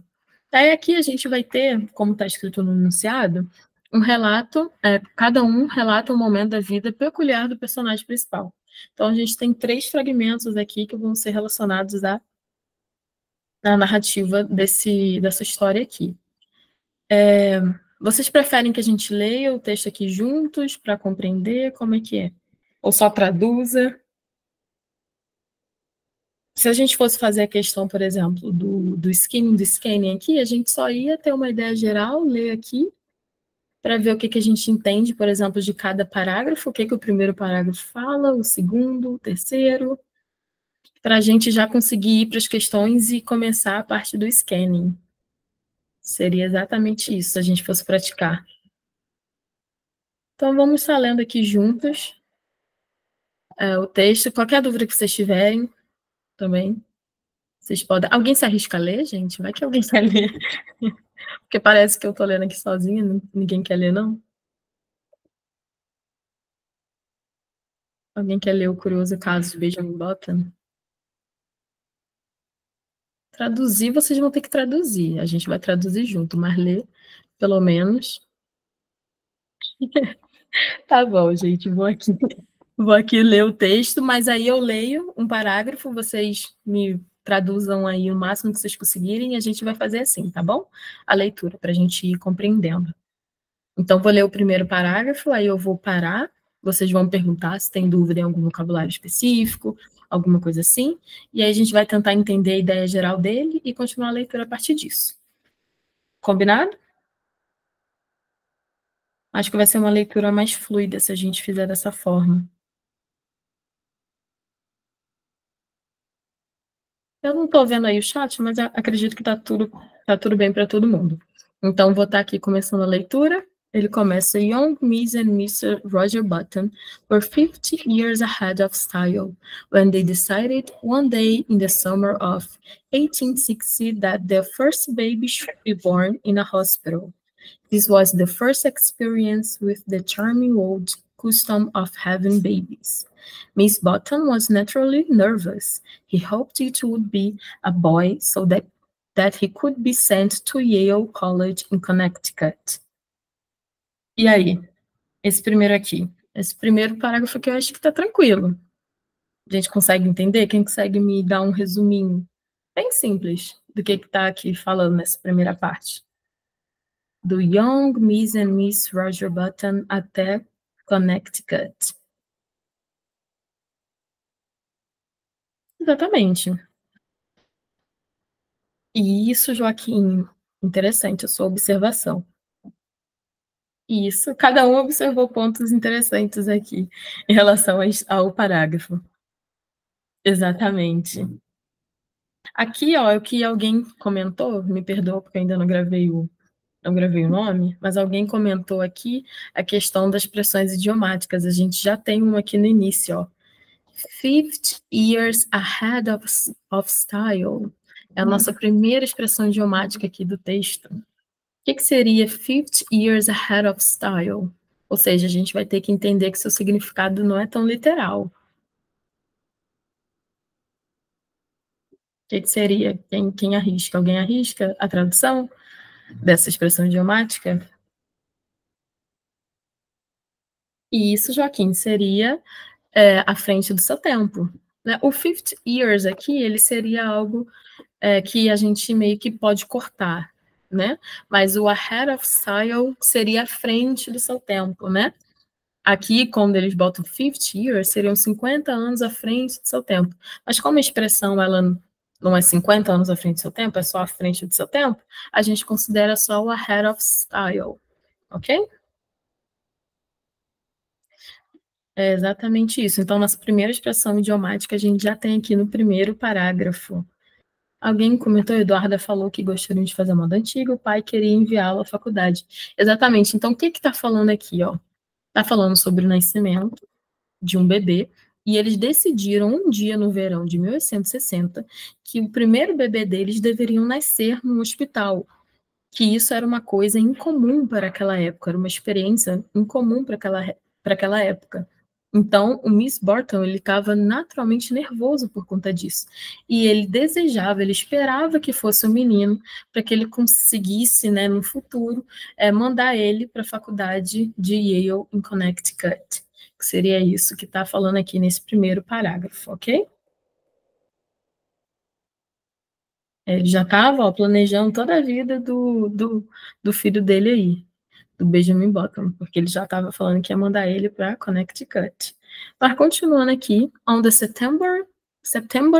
Aí aqui a gente vai ter, como está escrito no enunciado, um relato, cada um relata um momento da vida peculiar do personagem principal. Então, a gente tem 3 fragmentos aqui que vão ser relacionados à narrativa dessa história aqui. Vocês preferem que a gente leia o texto aqui juntos para compreender como é que é? Ou só traduza? Se a gente fosse fazer a questão, por exemplo, do skimming, do scanning aqui, a gente só ia ter uma ideia geral, ler aqui, para ver o que a gente entende, por exemplo, de cada parágrafo, o que o primeiro parágrafo fala, o segundo, o terceiro, para a gente já conseguir ir para as questões e começar a parte do scanning. Seria exatamente isso, se a gente fosse praticar. Então, vamos estar lendo aqui juntos o texto. Qualquer dúvida que vocês tiverem também, vocês podem. Alguém se arrisca a ler, gente? Vai que alguém quer ler. Porque parece que eu estou lendo aqui sozinha, ninguém quer ler, não? Alguém quer ler o curioso caso de Benjamin Button? Traduzir, vocês vão ter que traduzir. A gente vai traduzir junto, mas ler, pelo menos. Tá bom, gente, vou aqui ler o texto, mas aí eu leio um parágrafo, vocês me traduzam aí o máximo que vocês conseguirem e a gente vai fazer assim, tá bom? A leitura, para a gente ir compreendendo. Então, vou ler o primeiro parágrafo, aí eu vou parar, vocês vão perguntar se tem dúvida em algum vocabulário específico, alguma coisa assim, e aí a gente vai tentar entender a ideia geral dele e continuar a leitura a partir disso. Combinado? Acho que vai ser uma leitura mais fluida se a gente fizer dessa forma. Eu não estou vendo aí o chat, mas acredito que tá tudo bem para todo mundo. Então, vou estar aqui começando a leitura. Ele começa: Young Miss and Mr. Roger Button were 50 years ahead of style when they decided one day in the summer of 1860 that their first baby should be born in a hospital. This was the first experience with the charming old custom of having babies. Miss Button was naturally nervous. He hoped it would be a boy so that he could be sent to Yale College in Connecticut. E aí, esse primeiro parágrafo aqui eu acho que tá tranquilo. A gente consegue entender? Quem consegue me dar um resuminho bem simples do que tá aqui falando nessa primeira parte? do Young Miss and Miss Roger Button até Connecticut. Exatamente. E isso, Joaquim, interessante a sua observação. Isso, cada um observou pontos interessantes aqui em relação ao parágrafo. Exatamente. Aqui, ó, é o que alguém comentou, me perdoa porque eu ainda não gravei o nome, mas alguém comentou aqui a questão das expressões idiomáticas. A gente já tem uma aqui no início, ó. 50 years ahead of style. É a nossa primeira expressão idiomática aqui do texto. O que seria 50 years ahead of style? Ou seja, a gente vai ter que entender que seu significado não é tão literal. O que seria? Quem arrisca? Alguém arrisca a tradução dessa expressão idiomática? E isso, Joaquim, seria à frente do seu tempo. Né? O 50 years aqui, ele seria algo que a gente meio que pode cortar, né? Mas o ahead of style seria à frente do seu tempo, né? Aqui, quando eles botam 50 years, seriam 50 anos à frente do seu tempo. Mas como a expressão ela não é 50 anos à frente do seu tempo, é só à frente do seu tempo, a gente considera só o ahead of style, ok? É exatamente isso. Então, nossa primeira expressão idiomática a gente já tem aqui no primeiro parágrafo. Alguém comentou, Eduarda falou que gostaria de fazer a moda antiga, o pai queria enviá-lo à faculdade. Exatamente. Então, o que está falando aqui, ó? Está falando sobre o nascimento de um bebê, e eles decidiram um dia no verão de 1860 que o primeiro bebê deles deveriam nascer num hospital, que isso era uma coisa incomum para aquela época, era uma experiência incomum para aquela época. Então, o Miss Barton, ele estava naturalmente nervoso por conta disso. E ele desejava, ele esperava que fosse um menino, para que ele conseguisse, né, no futuro, mandar ele para a faculdade de Yale, em Connecticut. Que seria isso que está falando aqui nesse primeiro parágrafo, ok? Ele já estava planejando toda a vida do filho dele aí, do Benjamin Button, porque ele já estava falando que ia mandar ele para Connecticut. Mas continuando aqui, on the September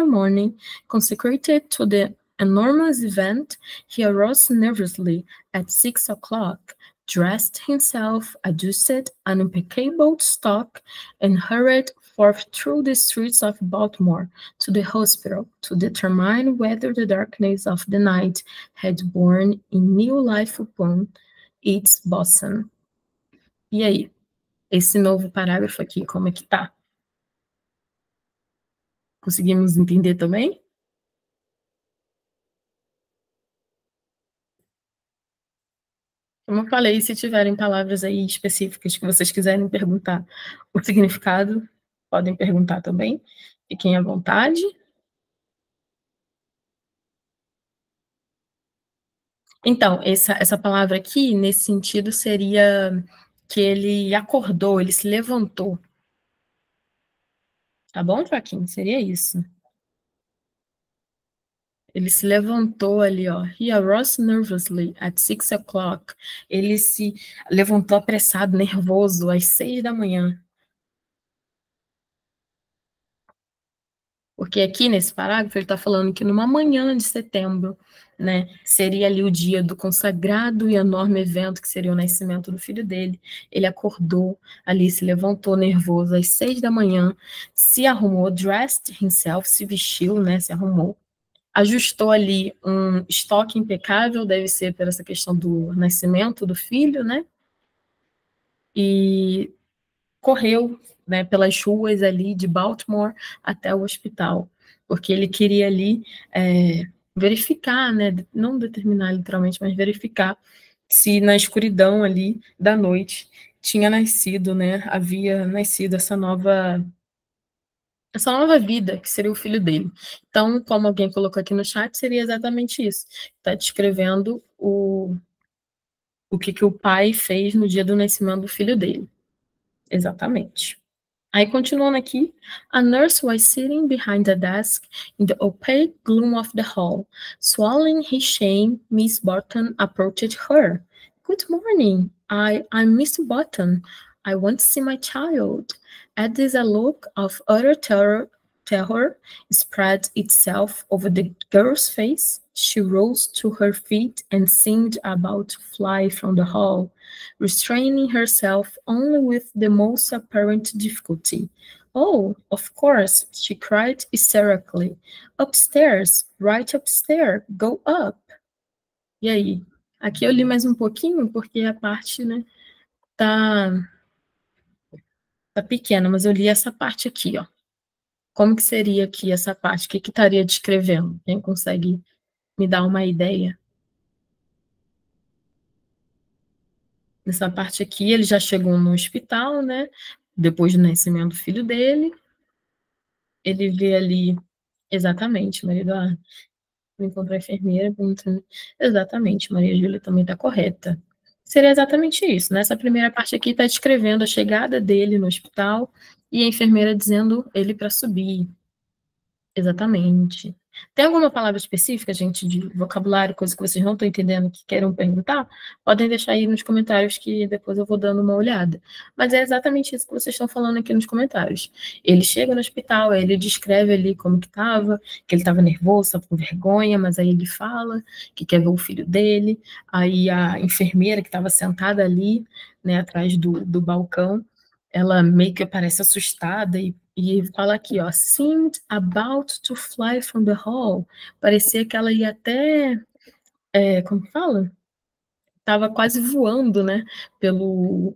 morning consecrated to the enormous event, he arose nervously at 6 o'clock, dressed himself, adjusted an impeccable stock, and hurried forth through the streets of Baltimore to the hospital to determine whether the darkness of the night had borne in new life upon its bosom. E aí, esse novo parágrafo aqui, como é que tá? Conseguimos entender também? Como eu falei, se tiverem palavras aí específicas que vocês quiserem perguntar o significado, podem perguntar também. Fiquem à vontade. Então, essa palavra aqui, nesse sentido, seria que ele acordou, ele se levantou. Tá bom, Joaquim? Seria isso. Ele se levantou ali, ó. He arose nervously at 6 o'clock. Ele se levantou apressado, nervoso, às 6 da manhã. Porque aqui nesse parágrafo ele está falando que numa manhã de setembro, né, seria ali o dia do consagrado e enorme evento que seria o nascimento do filho dele. Ele acordou ali, se levantou nervoso às 6 da manhã, se arrumou, dressed himself, se vestiu, né, se arrumou, ajustou ali um estoque impecável, deve ser por essa questão do nascimento do filho, né, e correu, né, pelas ruas ali de Baltimore até o hospital, porque ele queria ali verificar, né, não determinar literalmente, mas verificar se na escuridão ali da noite tinha nascido, né, havia nascido essa nova vida, que seria o filho dele. Então, como alguém colocou aqui no chat, seria exatamente isso. Está descrevendo o que o pai fez no dia do nascimento do filho dele. Exatamente. Aí, continuando aqui, a nurse was sitting behind the desk in the opaque gloom of the hall. Swallowing his shame, Miss Barton approached her. Good morning. I'm Miss Button. I want to see my child. At this, a look of utter terror spread itself over the girl's face. She rose to her feet and seemed about to fly from the hall, restraining herself only with the most apparent difficulty. Oh, of course, she cried hysterically. Upstairs, right upstairs, go up. E aí? Aqui eu li mais um pouquinho, porque a parte, né, tá, tá pequena, mas eu li essa parte aqui, ó. Como que seria aqui essa parte? O que que estaria descrevendo? Quem consegue me dar uma ideia? Nessa parte aqui, ele já chegou no hospital, né? Depois do nascimento do filho dele. Ele vê ali, exatamente, Maria Eduarda. Encontrou a enfermeira, perguntando. Exatamente, Maria Júlia também está correta. Seria exatamente isso, né? Essa primeira parte aqui está descrevendo a chegada dele no hospital e a enfermeira dizendo ele para subir. Exatamente. Tem alguma palavra específica, gente, de vocabulário, coisa que vocês não estão entendendo, que queiram perguntar? Podem deixar aí nos comentários que depois eu vou dando uma olhada. Mas é exatamente isso que vocês estão falando aqui nos comentários. Ele chega no hospital, aí ele descreve ali como que estava, que ele estava nervoso, estava com vergonha, mas aí ele fala que quer ver o filho dele. Aí a enfermeira que estava sentada ali, né, atrás do balcão, ela meio que parece assustada e fala aqui, ó, seemed about to fly from the hall. Parecia que ela ia até, como fala? Tava quase voando, né, pelo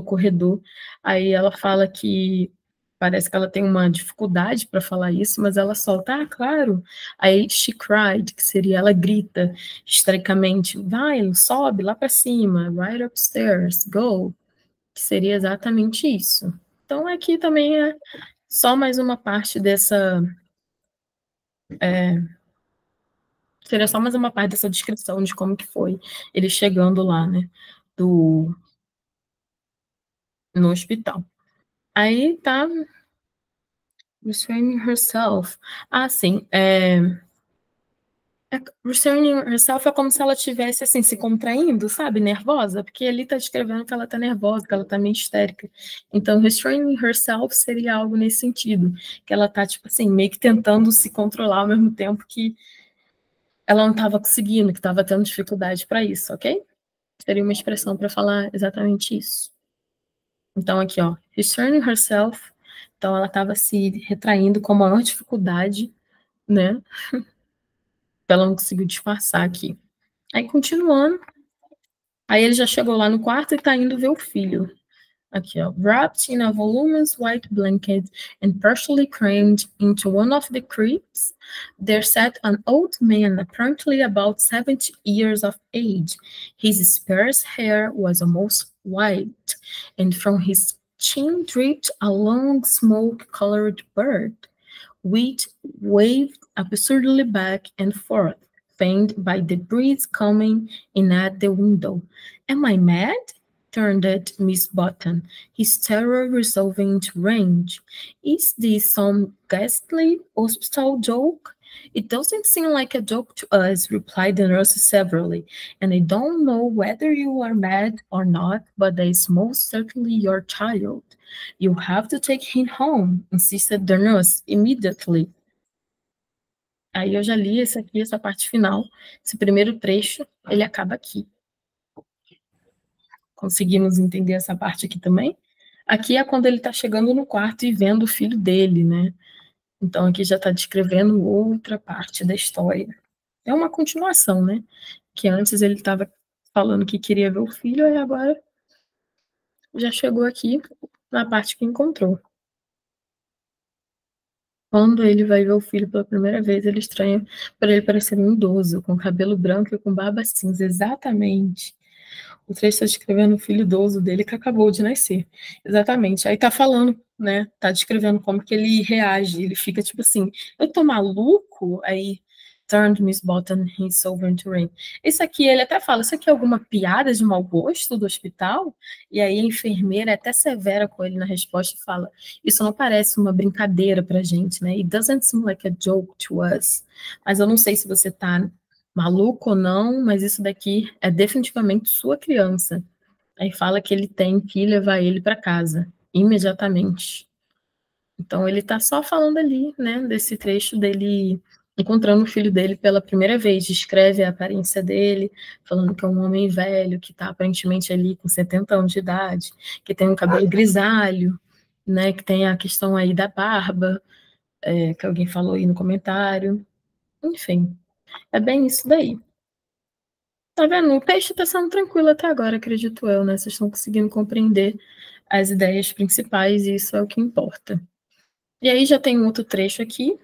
corredor. Aí ela fala que parece que ela tem uma dificuldade para falar isso, mas ela solta, ah, claro. Aí she cried, que seria ela grita histericamente, vai, sobe lá para cima, right upstairs, go, que seria exatamente isso. Então aqui também é só mais uma parte dessa. Seria só mais uma parte dessa descrição de como que foi ele chegando lá, né? No hospital. Aí tá. Restraining herself. Ah, sim. Restraining herself é como se ela tivesse assim, se contraindo, sabe? Nervosa, porque ali tá descrevendo que ela tá nervosa, que ela tá meio histérica. Então, restraining herself seria algo nesse sentido, que ela tá, tipo assim, meio que tentando se controlar ao mesmo tempo que ela não estava conseguindo, que estava tendo dificuldade para isso, ok? Seria uma expressão para falar exatamente isso. Então, aqui, ó, restraining herself. Então, ela estava se retraindo com a maior dificuldade, né? Ela não conseguiu disfarçar aqui. Aí, continuando. Aí, ele já chegou lá no quarto e está indo ver o filho. Aqui, ó. Wrapped in a voluminous white blanket and partially crammed into one of the cribs, there sat an old man, apparently about 70 years of age. His sparse hair was almost white, and from his chin dripped a long smoke-colored bird, which waved absurdly back and forth, fanned by the breeze coming in at the window. Am I mad? Turned at Miss Button, his terror resolving into rage. Is this some ghastly hospital joke? It doesn't seem like a joke to us, replied the nurse severely, and I don't know whether you are mad or not, but that is most certainly your child. You have to take him home, insisted the nurse immediately. Aí eu já li esse aqui, essa parte final. Esse primeiro trecho, ele acaba aqui. Conseguimos entender essa parte aqui também? Aqui é quando ele está chegando no quarto e vendo o filho dele, né? Então aqui já está descrevendo outra parte da história. É uma continuação, né? Que antes ele estava falando que queria ver o filho, e agora já chegou aqui na parte que encontrou. Quando ele vai ver o filho pela primeira vez, ele estranha por ele parecer um idoso, com cabelo branco e com barba cinza. Exatamente. O trecho está descrevendo o filho idoso dele que acabou de nascer. Exatamente. Aí tá falando, né? Tá descrevendo como que ele reage. Ele fica tipo assim, eu tô maluco? Aí, turned Miss Button his over into rain. Isso aqui, ele até fala, isso aqui é alguma piada de mau gosto do hospital? E aí a enfermeira é até severa com ele na resposta e fala, isso não parece uma brincadeira pra gente, né? It doesn't seem like a joke to us. Mas eu não sei se você tá maluco ou não, mas isso daqui é definitivamente sua criança. Aí fala que ele tem que levar ele para casa, imediatamente. Então ele está só falando ali, né, desse trecho dele encontrando o filho dele pela primeira vez, descreve a aparência dele, falando que é um homem velho, que está aparentemente ali com 70 anos de idade, que tem um cabelo grisalho, né, que tem a questão aí da barba, que alguém falou aí no comentário. Enfim, é bem isso daí. Tá vendo? O texto tá sendo tranquilo até agora, acredito eu, né? Vocês estão conseguindo compreender as ideias principais e isso é o que importa. E aí já tem um outro trecho aqui.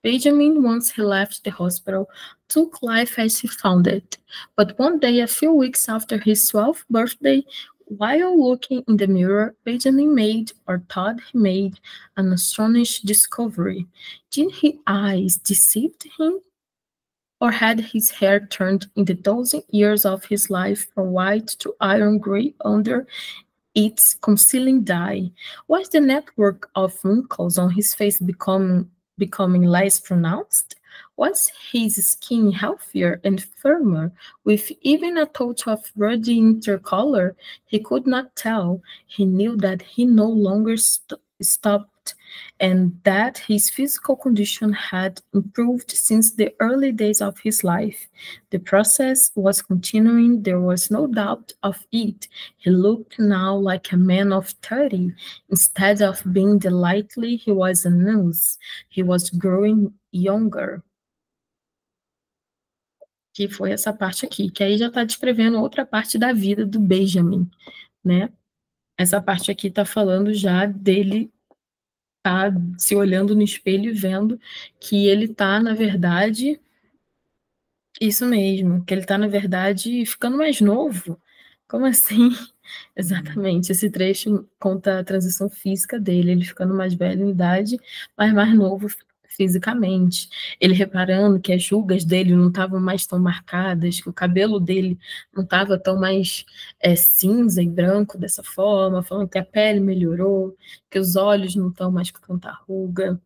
Benjamin, once he left the hospital, took life as he found it. But one day, a few weeks after his 12th birthday, while looking in the mirror, Benjamin made, or thought he made, an astonishing discovery. Did his eyes deceive him? Or had his hair turned in the dozen years of his life from white to iron gray under its concealing dye? Was the network of wrinkles on his face becoming less pronounced? Was his skin healthier and firmer, with even a touch of ruddy intercolor? He could not tell. He knew that he no longer stopped, and that his physical condition had improved since the early days of his life. The process was continuing, there was no doubt of it. He looked now like a man of 30. Instead of being delightful, he was a nurse. He was growing younger. Que foi essa parte aqui, que aí já está descrevendo outra parte da vida do Benjamin, né? Essa parte aqui está falando já dele tá se olhando no espelho e vendo que ele tá, na verdade, isso mesmo, que ele tá, na verdade, ficando mais novo. Como assim? Exatamente, esse trecho conta a transição física dele, ele ficando mais velho em idade, mas mais novo fisicamente. Ele reparando que as rugas dele não estavam mais tão marcadas, que o cabelo dele não estava tão mais cinza e branco dessa forma, falando que a pele melhorou, que os olhos não estão mais com tanta ruga.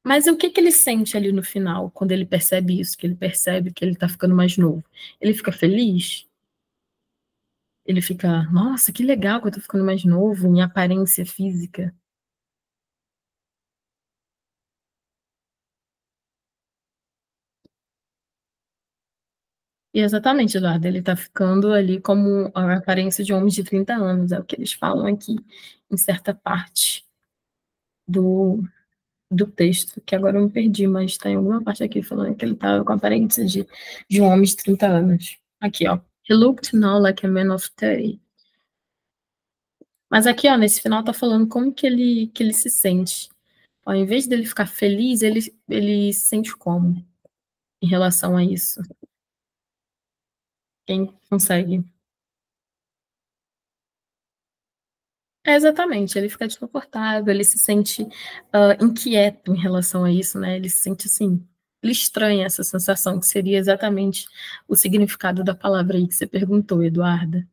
Mas o que que ele sente ali no final, quando ele percebe isso, que ele percebe que ele está ficando mais novo? Ele fica feliz? Ele fica, nossa, que legal que eu tô ficando mais novo em aparência física. E exatamente, Eduardo, ele tá ficando ali como a aparência de homens de 30 anos, é o que eles falam aqui, em certa parte do, do texto, que agora eu me perdi, mas tá em alguma parte aqui falando que ele tá com a aparência de um homem de 30 anos. Aqui, ó. He looked now like a man of 30. Mas aqui, ó, nesse final tá falando como que ele se sente. Ao invés dele ficar feliz, ele se sente como em relação a isso. Quem consegue? É, exatamente, ele fica desconfortável, ele se sente inquieto em relação a isso, né? Ele se sente assim, ele estranha essa sensação, que seria exatamente o significado da palavra aí que você perguntou, Eduarda.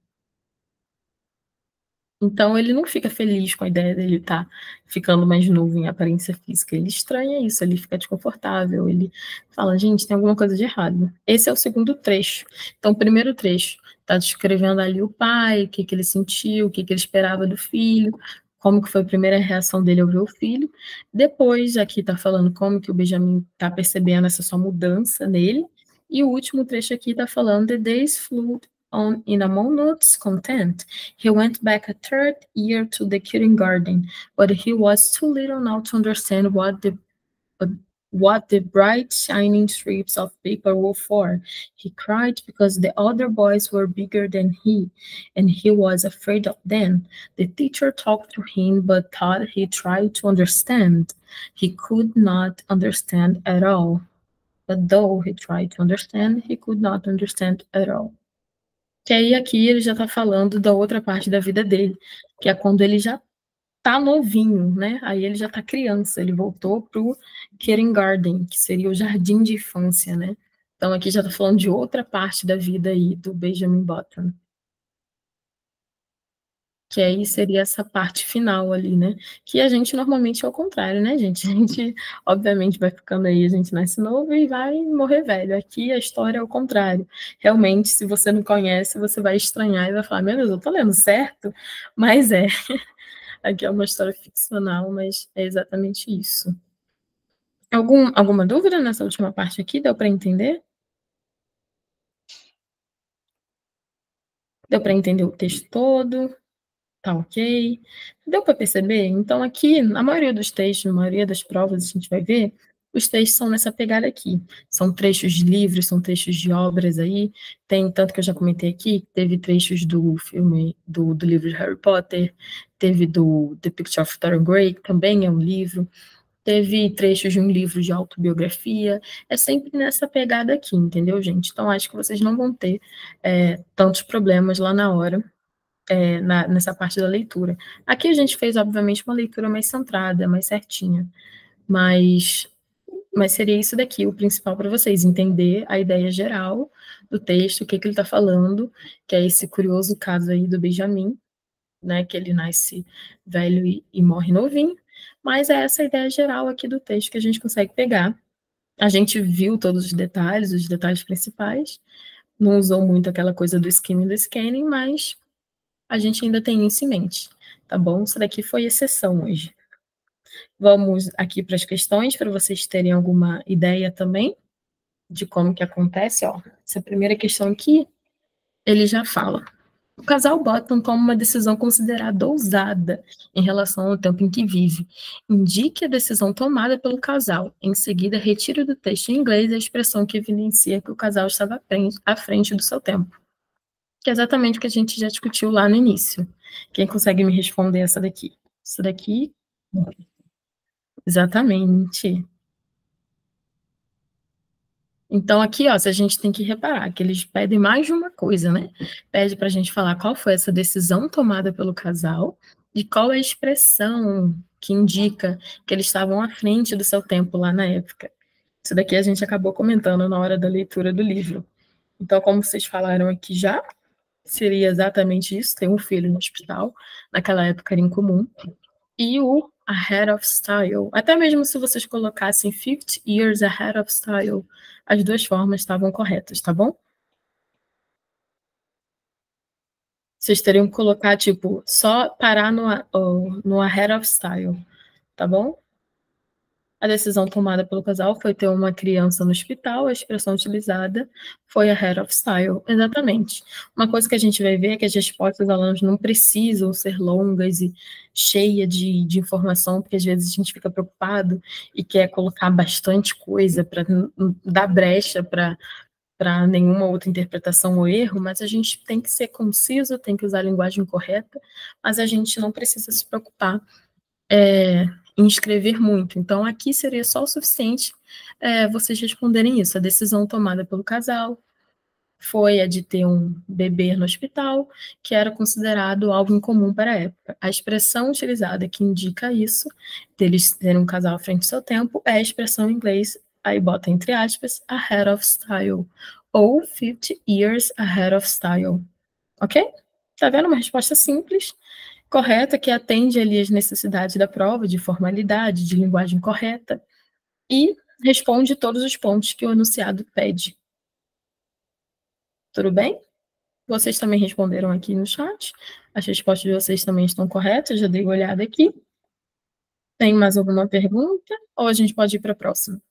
Então, ele não fica feliz com a ideia dele estar ficando mais novo em aparência física. Ele estranha isso, ele fica desconfortável, ele fala, gente, tem alguma coisa de errado. Esse é o segundo trecho. Então, o primeiro trecho está descrevendo ali o pai, o que que ele sentiu, o que que ele esperava do filho, como que foi a primeira reação dele ao ver o filho. Depois, aqui está falando como que o Benjamin está percebendo essa sua mudança nele. E o último trecho aqui está falando The days flew on in a monotonous content. He went back a third year to the kindergarten, but he was too little now to understand what the bright shining strips of paper were for. He cried because the other boys were bigger than he, and he was afraid of them. The teacher talked to him, but thought he tried to understand. He could not understand at all. But though he tried to understand, he could not understand at all. Que aí aqui ele já está falando da outra parte da vida dele, que é quando ele já tá novinho, né? Aí ele já tá criança, ele voltou pro kindergarten, que seria o jardim de infância, né? Então aqui já tá falando de outra parte da vida aí do Benjamin Button. que aí seria essa parte final ali, né? Que a gente normalmente é o contrário, né, gente? A gente, obviamente, vai ficando aí, a gente nasce novo e vai morrer velho. Aqui a história é o contrário. Realmente, se você não conhece, você vai estranhar e vai falar, meu Deus, eu tô lendo certo? Mas é. Aqui é uma história ficcional, mas é exatamente isso. Alguma dúvida nessa última parte aqui? Deu para entender? Deu para entender o texto todo? Tá ok? Deu para perceber? Então, aqui, na maioria dos textos, na maioria das provas, a gente vai ver, os textos são nessa pegada aqui. São trechos de livros, são trechos de obras aí. Tem, tanto que eu já comentei aqui, teve trechos do filme, do livro de Harry Potter, teve do The Picture of Dorian Gray, que também é um livro. Teve trechos de um livro de autobiografia, é sempre nessa pegada aqui, entendeu, gente? Então, acho que vocês não vão ter tantos problemas lá na hora, nessa parte da leitura. Aqui a gente fez, obviamente, uma leitura mais centrada, mais certinha, mas, mas seria isso daqui, o principal para vocês, entender a ideia geral do texto, o que, que ele está falando, que é esse curioso caso aí do Benjamin, né, que ele nasce velho e morre novinho, mas é essa ideia geral aqui do texto que a gente consegue pegar. A gente viu todos os detalhes principais, não usou muito aquela coisa do skimming e do scanning, mas a gente ainda tem isso em mente, tá bom? Isso daqui foi exceção hoje. Vamos aqui para as questões, para vocês terem alguma ideia também de como que acontece, ó. Essa primeira questão aqui, ele já fala. O casal Bottom toma uma decisão considerada ousada em relação ao tempo em que vive. Indique a decisão tomada pelo casal. Em seguida, retire do texto em inglês a expressão que evidencia que o casal estava à frente do seu tempo. Que é exatamente o que a gente já discutiu lá no início. Quem consegue me responder essa daqui? Essa daqui? Exatamente. Então, aqui, ó, a gente tem que reparar que eles pedem mais de uma coisa, né? Pede para a gente falar qual foi essa decisão tomada pelo casal e qual é a expressão que indica que eles estavam à frente do seu tempo lá na época. Isso daqui a gente acabou comentando na hora da leitura do livro. Então, como vocês falaram aqui já, seria exatamente isso, ter um filho no hospital, naquela época era incomum. E o Ahead of Style. Até mesmo se vocês colocassem 50 years ahead of style, as duas formas estavam corretas, tá bom? Vocês teriam que colocar, tipo, só parar no Ahead of Style, tá bom? A decisão tomada pelo casal foi ter uma criança no hospital, a expressão utilizada foi ahead of style. Exatamente. Uma coisa que a gente vai ver é que as respostas elas não precisam ser longas e cheias de informação, porque às vezes a gente fica preocupado e quer colocar bastante coisa para dar brecha para nenhuma outra interpretação ou erro, mas a gente tem que ser conciso, tem que usar a linguagem correta, mas a gente não precisa se preocupar em escrever muito. Então, aqui seria só o suficiente vocês responderem isso. A decisão tomada pelo casal foi a de ter um bebê no hospital, que era considerado algo incomum para a época. A expressão utilizada que indica isso, deles terem um casal à frente do seu tempo, é a expressão em inglês, aí bota entre aspas, ahead of style, ou 50 years ahead of style. Ok? Tá vendo? Uma resposta simples, correta, que atende ali as necessidades da prova, de formalidade, de linguagem correta, e responde todos os pontos que o enunciado pede. Tudo bem? Vocês também responderam aqui no chat. As respostas de vocês também estão corretas, já dei uma olhada aqui. Tem mais alguma pergunta? Ou a gente pode ir para a próxima?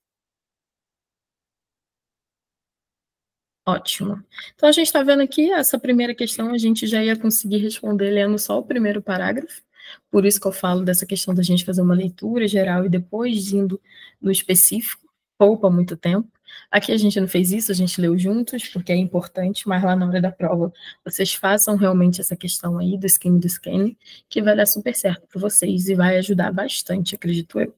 Ótimo. Então, a gente está vendo aqui, essa primeira questão a gente já ia conseguir responder lendo só o primeiro parágrafo, por isso que eu falo dessa questão da gente fazer uma leitura geral e depois indo no específico, poupa muito tempo. Aqui a gente não fez isso, a gente leu juntos, porque é importante, mas lá na hora da prova vocês façam realmente essa questão aí do scanning, que vai dar super certo para vocês e vai ajudar bastante, acredito eu.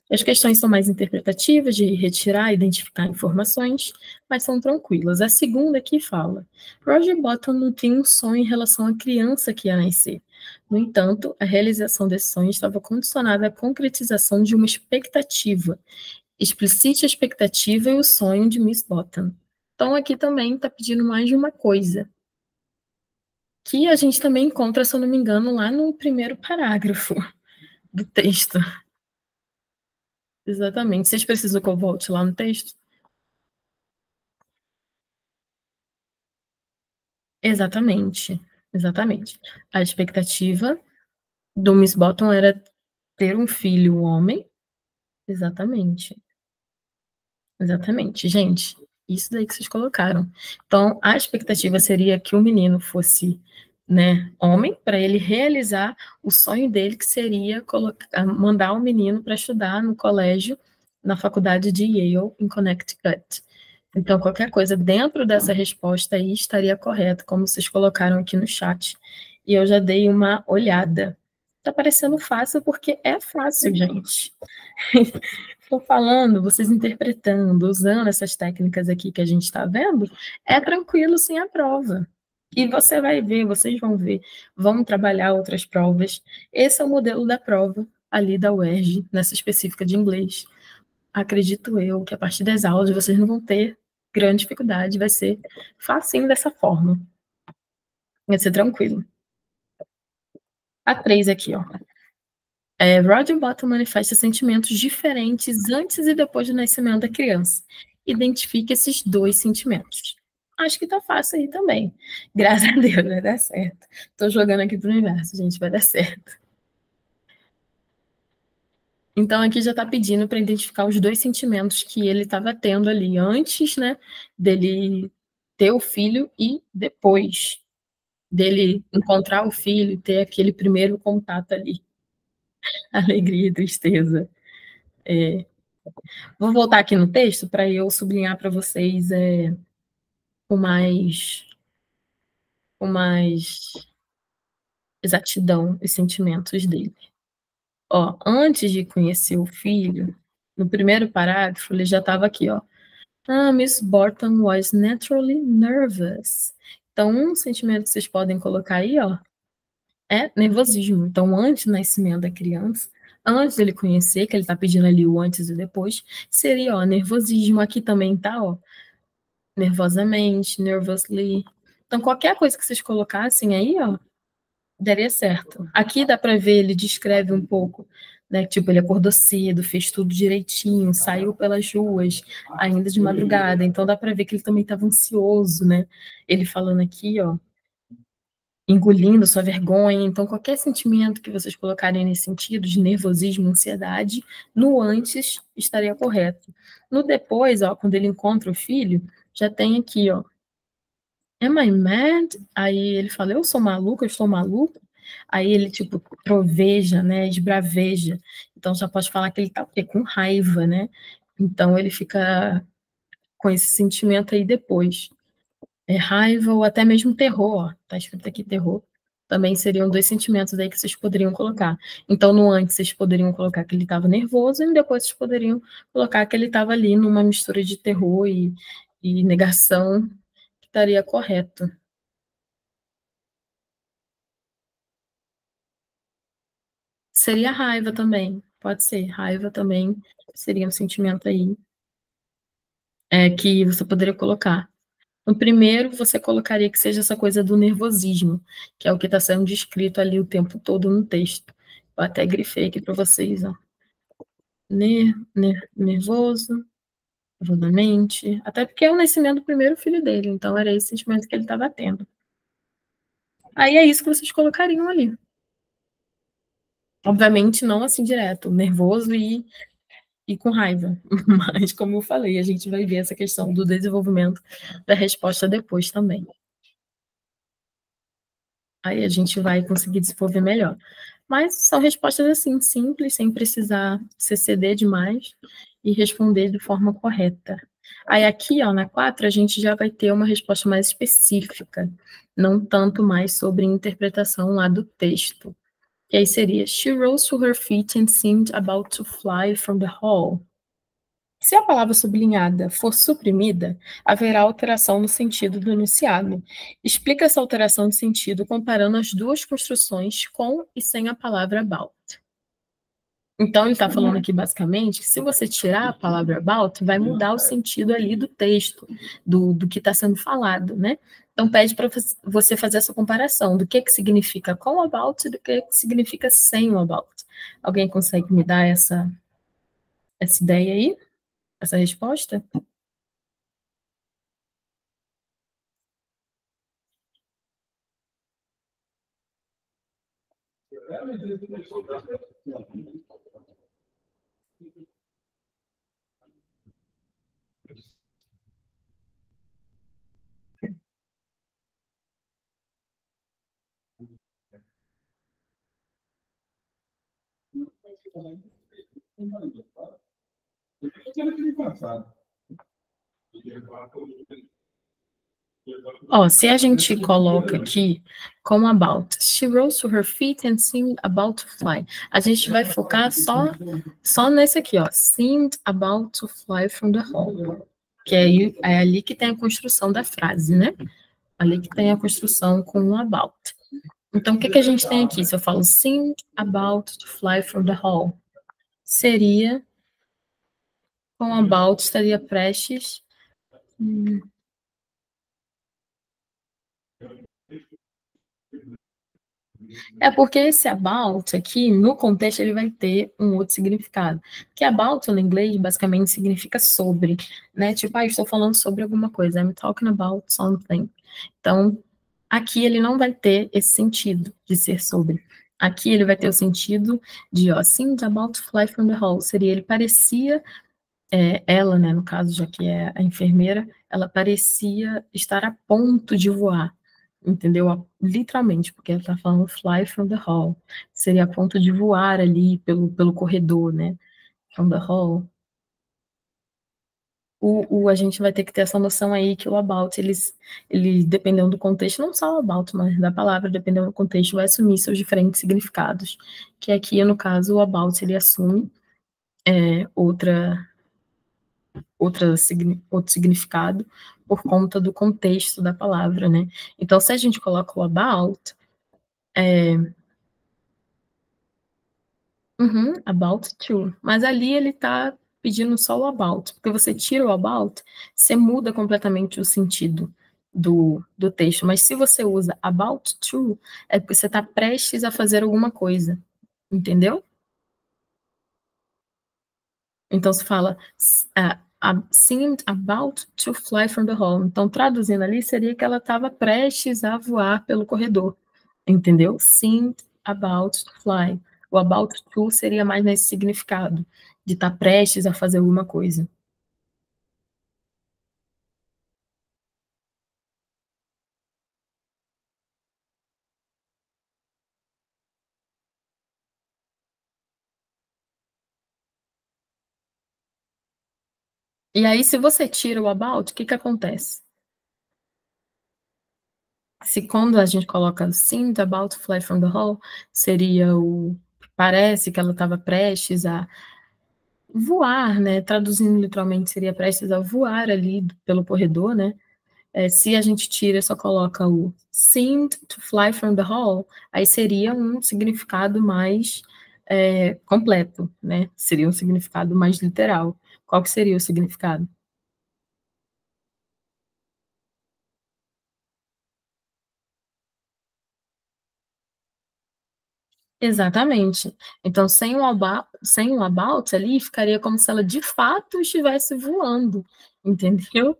As questões são mais interpretativas, de retirar e identificar informações, mas são tranquilas. A segunda aqui fala: Roger Bottom não tinha um sonho em relação à criança que ia nascer. No entanto, a realização desse sonho estava condicionada à concretização de uma expectativa. Explicite a expectativa e o sonho de Miss Bottom. Então, aqui também está pedindo mais de uma coisa. que a gente também encontra, se eu não me engano, lá no primeiro parágrafo do texto. Exatamente. Vocês precisam que eu volte lá no texto? Exatamente. Exatamente. A expectativa do Miss Bottom era ter um filho homem. Exatamente. Exatamente. Gente, isso daí que vocês colocaram. Então, a expectativa seria que o menino fosse, né, homem, para ele realizar o sonho dele, que seria mandar o menino para estudar no colégio, na faculdade de Yale, em Connecticut. Então, qualquer coisa dentro dessa resposta aí estaria correto, como vocês colocaram aqui no chat. E eu já dei uma olhada. Tá parecendo fácil porque é fácil, gente. Estou falando, vocês interpretando, usando essas técnicas aqui que a gente está vendo, é tranquilo sem a prova. E você vai ver, vocês vão ver, vão trabalhar outras provas. Esse é o modelo da prova ali da UERJ, nessa específica de inglês. Acredito eu que a partir das aulas vocês não vão ter grande dificuldade, vai ser facinho dessa forma. Vai ser tranquilo. A 3 aqui, ó. Roger Bottom manifesta sentimentos diferentes antes e depois do nascimento da criança. Identifique esses dois sentimentos. Acho que tá fácil aí também. Graças a Deus, vai dar certo. Tô jogando aqui pro universo, gente, vai dar certo. Então, aqui já está pedindo para identificar os dois sentimentos que ele estava tendo ali antes, né, dele ter o filho e depois dele encontrar o filho, ter aquele primeiro contato ali. Alegria e tristeza. Vou voltar aqui no texto para eu sublinhar para vocês com mais exatidão os sentimentos dele. Ó, antes de conhecer o filho, no primeiro parágrafo, ele já estava aqui, ó. Miss Borton was naturally nervous. Então, um sentimento que vocês podem colocar aí, ó, é nervosismo. Então, antes do nascimento da criança, antes dele conhecer, que ele está pedindo ali o antes e depois, seria, ó, nervosismo. Aqui também tá, ó, nervosamente, nervously. Então, qualquer coisa que vocês colocassem aí, ó, daria certo. Aqui dá para ver, ele descreve um pouco, né? Tipo, ele acordou cedo, fez tudo direitinho, saiu pelas ruas, ainda de madrugada. Então dá para ver que ele também estava ansioso, né? Ele falando aqui, ó, engolindo sua vergonha. Então, qualquer sentimento que vocês colocarem nesse sentido, de nervosismo, ansiedade, no antes estaria correto. No depois, ó, quando ele encontra o filho, já tem aqui, ó, Am I mad? Aí ele fala, eu sou maluco, eu estou maluco. Aí ele, tipo, troveja, né, esbraveja. Então já pode falar que ele tá o quê? Com raiva, né? Então ele fica com esse sentimento aí depois. Raiva ou até mesmo terror, ó. Tá escrito aqui terror. Também seriam dois sentimentos aí que vocês poderiam colocar. Então, no antes, vocês poderiam colocar que ele estava nervoso, e depois vocês poderiam colocar que ele estava ali numa mistura de terror e negação, que estaria correto. Seria raiva também, pode ser. Raiva também seria um sentimento aí que você poderia colocar. No primeiro, você colocaria que seja essa coisa do nervosismo, que é o que está sendo descrito ali o tempo todo no texto. Eu até grifei aqui para vocês, ó. Nervoso, profundamente. Até porque é o nascimento do primeiro filho dele, então era esse sentimento que ele estava tendo. Aí é isso que vocês colocariam ali. Obviamente, não assim direto, nervoso e com raiva. Mas, como eu falei, a gente vai ver essa questão do desenvolvimento da resposta depois também. Aí a gente vai conseguir desenvolver melhor. Mas são respostas assim, simples, sem precisar se exceder demais e responder de forma correta. Aí aqui, ó, na 4, a gente já vai ter uma resposta mais específica, não tanto mais sobre interpretação lá do texto. E aí seria, she rose to her feet and seemed about to fly from the hall. Se a palavra sublinhada for suprimida, haverá alteração no sentido do enunciado. Explica essa alteração de sentido comparando as duas construções com e sem a palavra about. Então, ele está falando aqui, basicamente, que se você tirar a palavra about, vai mudar o sentido ali do texto, do que está sendo falado, né? Então, pede para você fazer essa comparação do que significa com about e do que significa sem o about. Alguém consegue me dar essa ideia aí? Essa resposta? Ó, se a gente coloca aqui como about, she rose to her feet and seemed about to fly. A gente vai focar só nesse aqui, ó, seemed about to fly from the hall. Que é ali que tem a construção da frase, né? Ali que tem a construção com o about. Então, o que a gente tem aqui? Se eu falo seemed about to fly from the hall, seria com about estaria prestes. É porque esse about aqui, no contexto, ele vai ter um outro significado. Que about no inglês basicamente significa sobre, né? Tipo, estou falando sobre alguma coisa. I'm talking about something. Então, aqui ele não vai ter esse sentido de ser sobre. Aqui ele vai ter o sentido de, ó, seemed about to fly from the hall. Seria ele parecia, ela, né, no caso, já que é a enfermeira, ela parecia estar a ponto de voar. Entendeu? Literalmente, porque ela está falando fly from the hall. Seria a ponto de voar ali pelo corredor, né? From the hall. A gente vai ter que ter essa noção aí que o about, ele, dependendo do contexto, não só o about, mas da palavra, dependendo do contexto, vai assumir seus diferentes significados. Que aqui, no caso, o about, ele assume outro significado por conta do contexto da palavra, né? Então, se a gente coloca o about, about to. Mas ali ele está pedindo só o about, porque você tira o about, você muda completamente o sentido do texto. Mas se você usa about to, é porque você está prestes a fazer alguma coisa, entendeu? Então você fala seemed about to fly from the hall. Então, traduzindo ali, seria que ela estava prestes a voar pelo corredor, entendeu? Seemed about to fly. O about to seria mais nesse significado, de estar prestes a fazer alguma coisa. E aí, se você tira o about, o que acontece? Se quando a gente coloca seemed about to fly from the hall, seria parece que ela estava prestes a voar, né? Traduzindo literalmente, seria prestes a voar ali pelo corredor, né? Se a gente tira, só coloca o seemed to fly from the hall, aí seria um significado mais completo, né? Seria um significado mais literal. Qual que seria o significado? Exatamente. Então, sem o about ali, ficaria como se ela de fato estivesse voando, entendeu?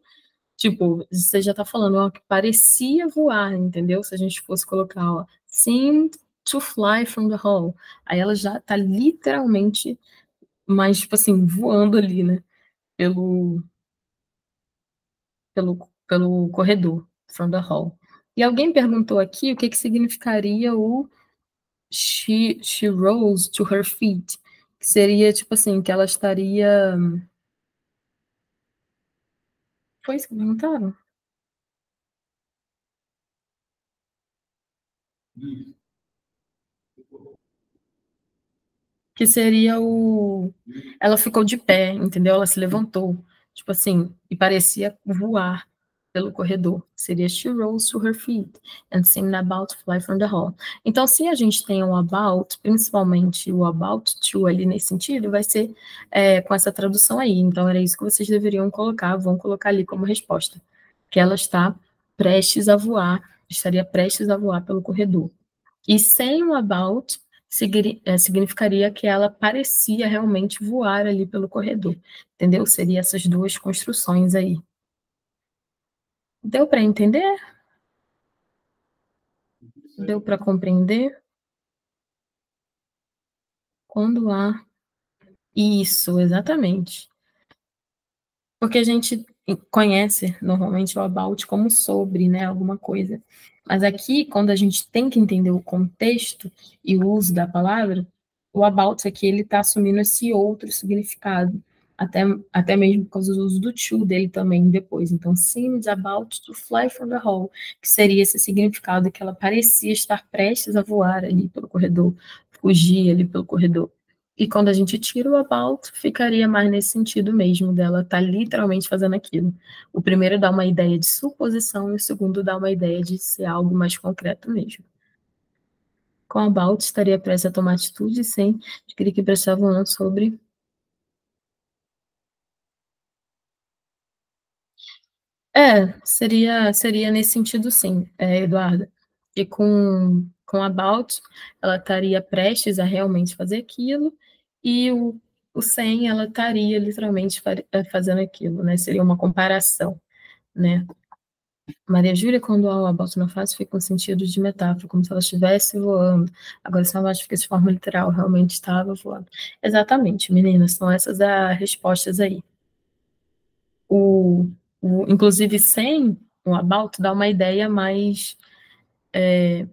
Tipo, você já tá falando, ó, que parecia voar, entendeu? Se a gente fosse colocar, ó, seemed to fly from the hall. Aí ela já tá literalmente, mais, tipo assim, voando ali, né? Pelo, pelo corredor, from the hall. E alguém perguntou aqui o que que significaria o she rose to her feet. Que seria, tipo assim, que ela estaria... Foi isso que perguntaram? Que seria ela ficou de pé, entendeu? Ela se levantou, tipo assim, e parecia voar pelo corredor. Seria she rose to her feet and seemed about to fly from the hall. Então, se a gente tem o about, principalmente o about to ali nesse sentido, vai ser com essa tradução aí. Então, era isso que vocês deveriam colocar, vão colocar ali como resposta. Que ela está prestes a voar, estaria prestes a voar pelo corredor. E sem o about, significaria que ela parecia realmente voar ali pelo corredor, entendeu? Seria essas duas construções aí. Deu para entender? Deu para compreender? Quando há... Isso, exatamente. Porque a gente conhece normalmente o about como sobre, né, alguma coisa. Mas aqui, quando a gente tem que entender o contexto e o uso da palavra, o about aqui ele está assumindo esse outro significado, até mesmo por causa do uso do to dele também depois. Então, seems about to fly from the hall, que seria esse significado que ela parecia estar prestes a voar ali pelo corredor, fugir ali pelo corredor. E quando a gente tira o about, ficaria mais nesse sentido mesmo, dela estar literalmente fazendo aquilo. O primeiro dá uma ideia de suposição e o segundo dá uma ideia de ser algo mais concreto mesmo. Com about, estaria prestes a tomar atitude sem adquirir que prestavam sobre... seria nesse sentido sim, Eduarda. E com about, ela estaria prestes a realmente fazer aquilo, e o sem, ela estaria literalmente fazendo aquilo, né? Seria uma comparação, né? Maria Júlia, quando a about não faz, fica com sentido de metáfora, como se ela estivesse voando. Agora, se ela fica de forma literal, realmente estava voando. Exatamente, meninas, são essas as respostas aí. Inclusive, sem o about, dá uma ideia mais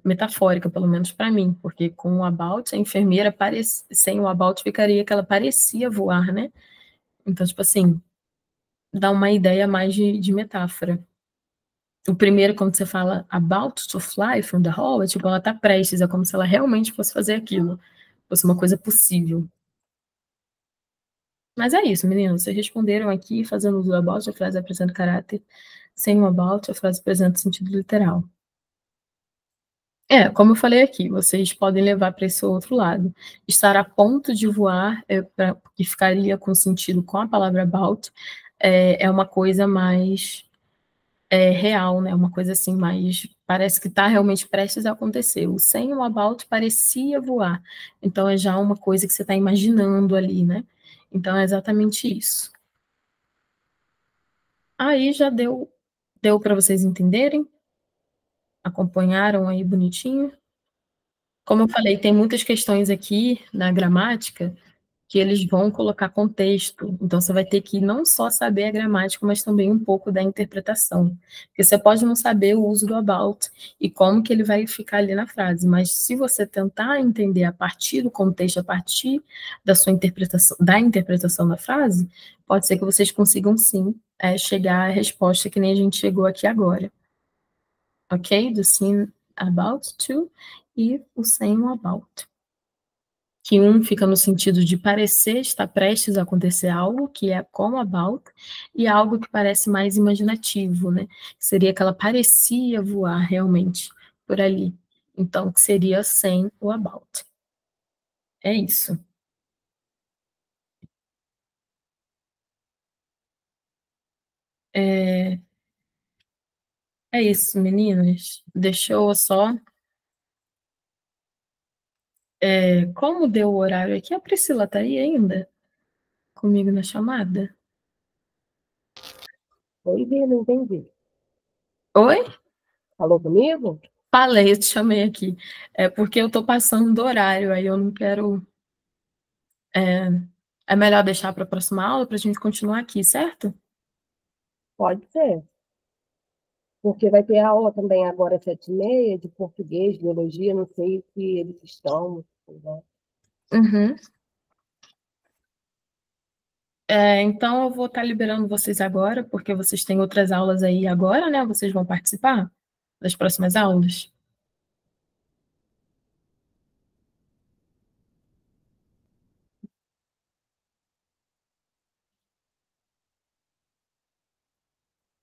metafórica, pelo menos para mim, porque com o about, a enfermeira sem o about ficaria que ela parecia voar, né? Então, tipo assim, dá uma ideia mais de metáfora. O primeiro, quando você fala about to fly from the hall, é tipo, ela tá prestes, é como se ela realmente fosse fazer aquilo, fosse uma coisa possível. Mas é isso, meninas, vocês responderam aqui, fazendo uso do about, a frase apresenta caráter, sem o about, a frase apresenta sentido literal. Como eu falei aqui, vocês podem levar para esse outro lado. Estar a ponto de voar, que ficaria com sentido com a palavra about, é uma coisa mais real, né? Uma coisa assim, mais... Parece que está realmente prestes a acontecer. O sem o about parecia voar. Então, é já uma coisa que você está imaginando ali, né? Então, é exatamente isso. Aí já deu para vocês entenderem? Acompanharam aí bonitinho? Como eu falei, tem muitas questões aqui na gramática que eles vão colocar contexto. Então, você vai ter que não só saber a gramática, mas também um pouco da interpretação. Porque você pode não saber o uso do about e como que ele vai ficar ali na frase, mas se você tentar entender a partir do contexto, a partir da sua interpretação da frase, pode ser que vocês consigam, sim, chegar à resposta que nem a gente chegou aqui agora. Ok? Do sim about to e o sem o about. Que um fica no sentido de parecer estar prestes a acontecer algo, que é como about, e algo que parece mais imaginativo, né? Seria que ela parecia voar realmente por ali. Então, que seria sem o about. É isso. É, é isso, meninas. Deixa eu só... como deu o horário aqui, a Priscila tá aí ainda? Comigo na chamada? Oi, Bia, não entendi. Oi? Falou comigo? Falei, eu te chamei aqui. É porque eu tô passando do horário, aí eu não quero... É melhor deixar para a próxima aula para a gente continuar aqui, certo? Pode ser. Porque vai ter aula também agora às 7h30, de português, biologia, não sei o que eles estão, né? Uhum. Então eu vou estar liberando vocês agora, porque vocês têm outras aulas aí agora, né? Vocês vão participar das próximas aulas?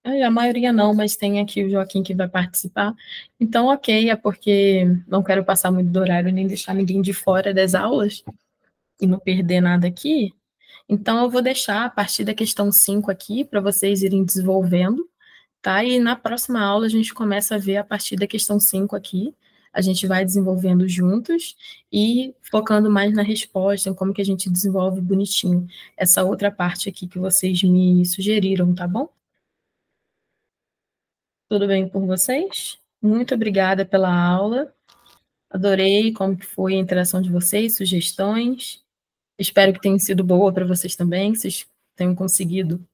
A maioria não, mas tem aqui o Joaquim que vai participar. Então, ok, é porque não quero passar muito do horário nem deixar ninguém de fora das aulas e não perder nada aqui. Então, eu vou deixar a partir da questão 5 aqui para vocês irem desenvolvendo. tá? E na próxima aula a gente começa a ver a partir da questão 5 aqui, a gente vai desenvolvendo juntos e focando mais na resposta, em como que a gente desenvolve bonitinho essa outra parte aqui que vocês me sugeriram, tá bom? Tudo bem por vocês? Muito obrigada pela aula. Adorei como que foi a interação de vocês, sugestões. Espero que tenha sido boa para vocês também, que vocês tenham conseguido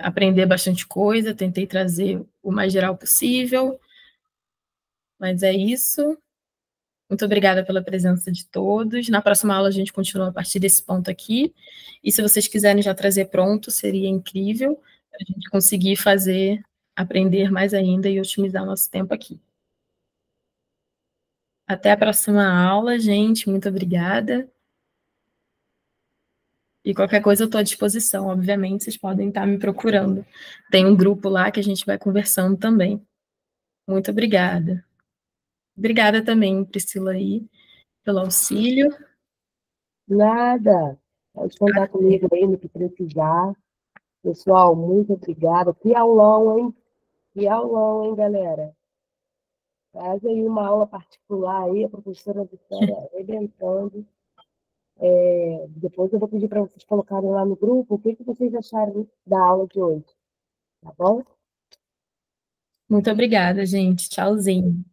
aprender bastante coisa. Tentei trazer o mais geral possível, mas é isso. Muito obrigada pela presença de todos. Na próxima aula a gente continua a partir desse ponto aqui. E se vocês quiserem já trazer pronto, seria incrível para a gente conseguir fazer, aprender mais ainda e otimizar nosso tempo aqui. Até a próxima aula, gente. Muito obrigada. E qualquer coisa eu estou à disposição, obviamente, vocês podem estar me procurando. Tem um grupo lá que a gente vai conversando também. Muito obrigada. Obrigada também, Priscila, aí, pelo auxílio. Nada. Pode contar comigo aí no que precisar. Pessoal, muito obrigada. Que aulão, hein? Que aulão, hein, galera? Faz aí uma aula particular aí, a professora Vitória arrebentando. Depois eu vou pedir para vocês colocarem lá no grupo o que vocês acharam da aula de hoje, tá bom? Muito obrigada, gente. Tchauzinho.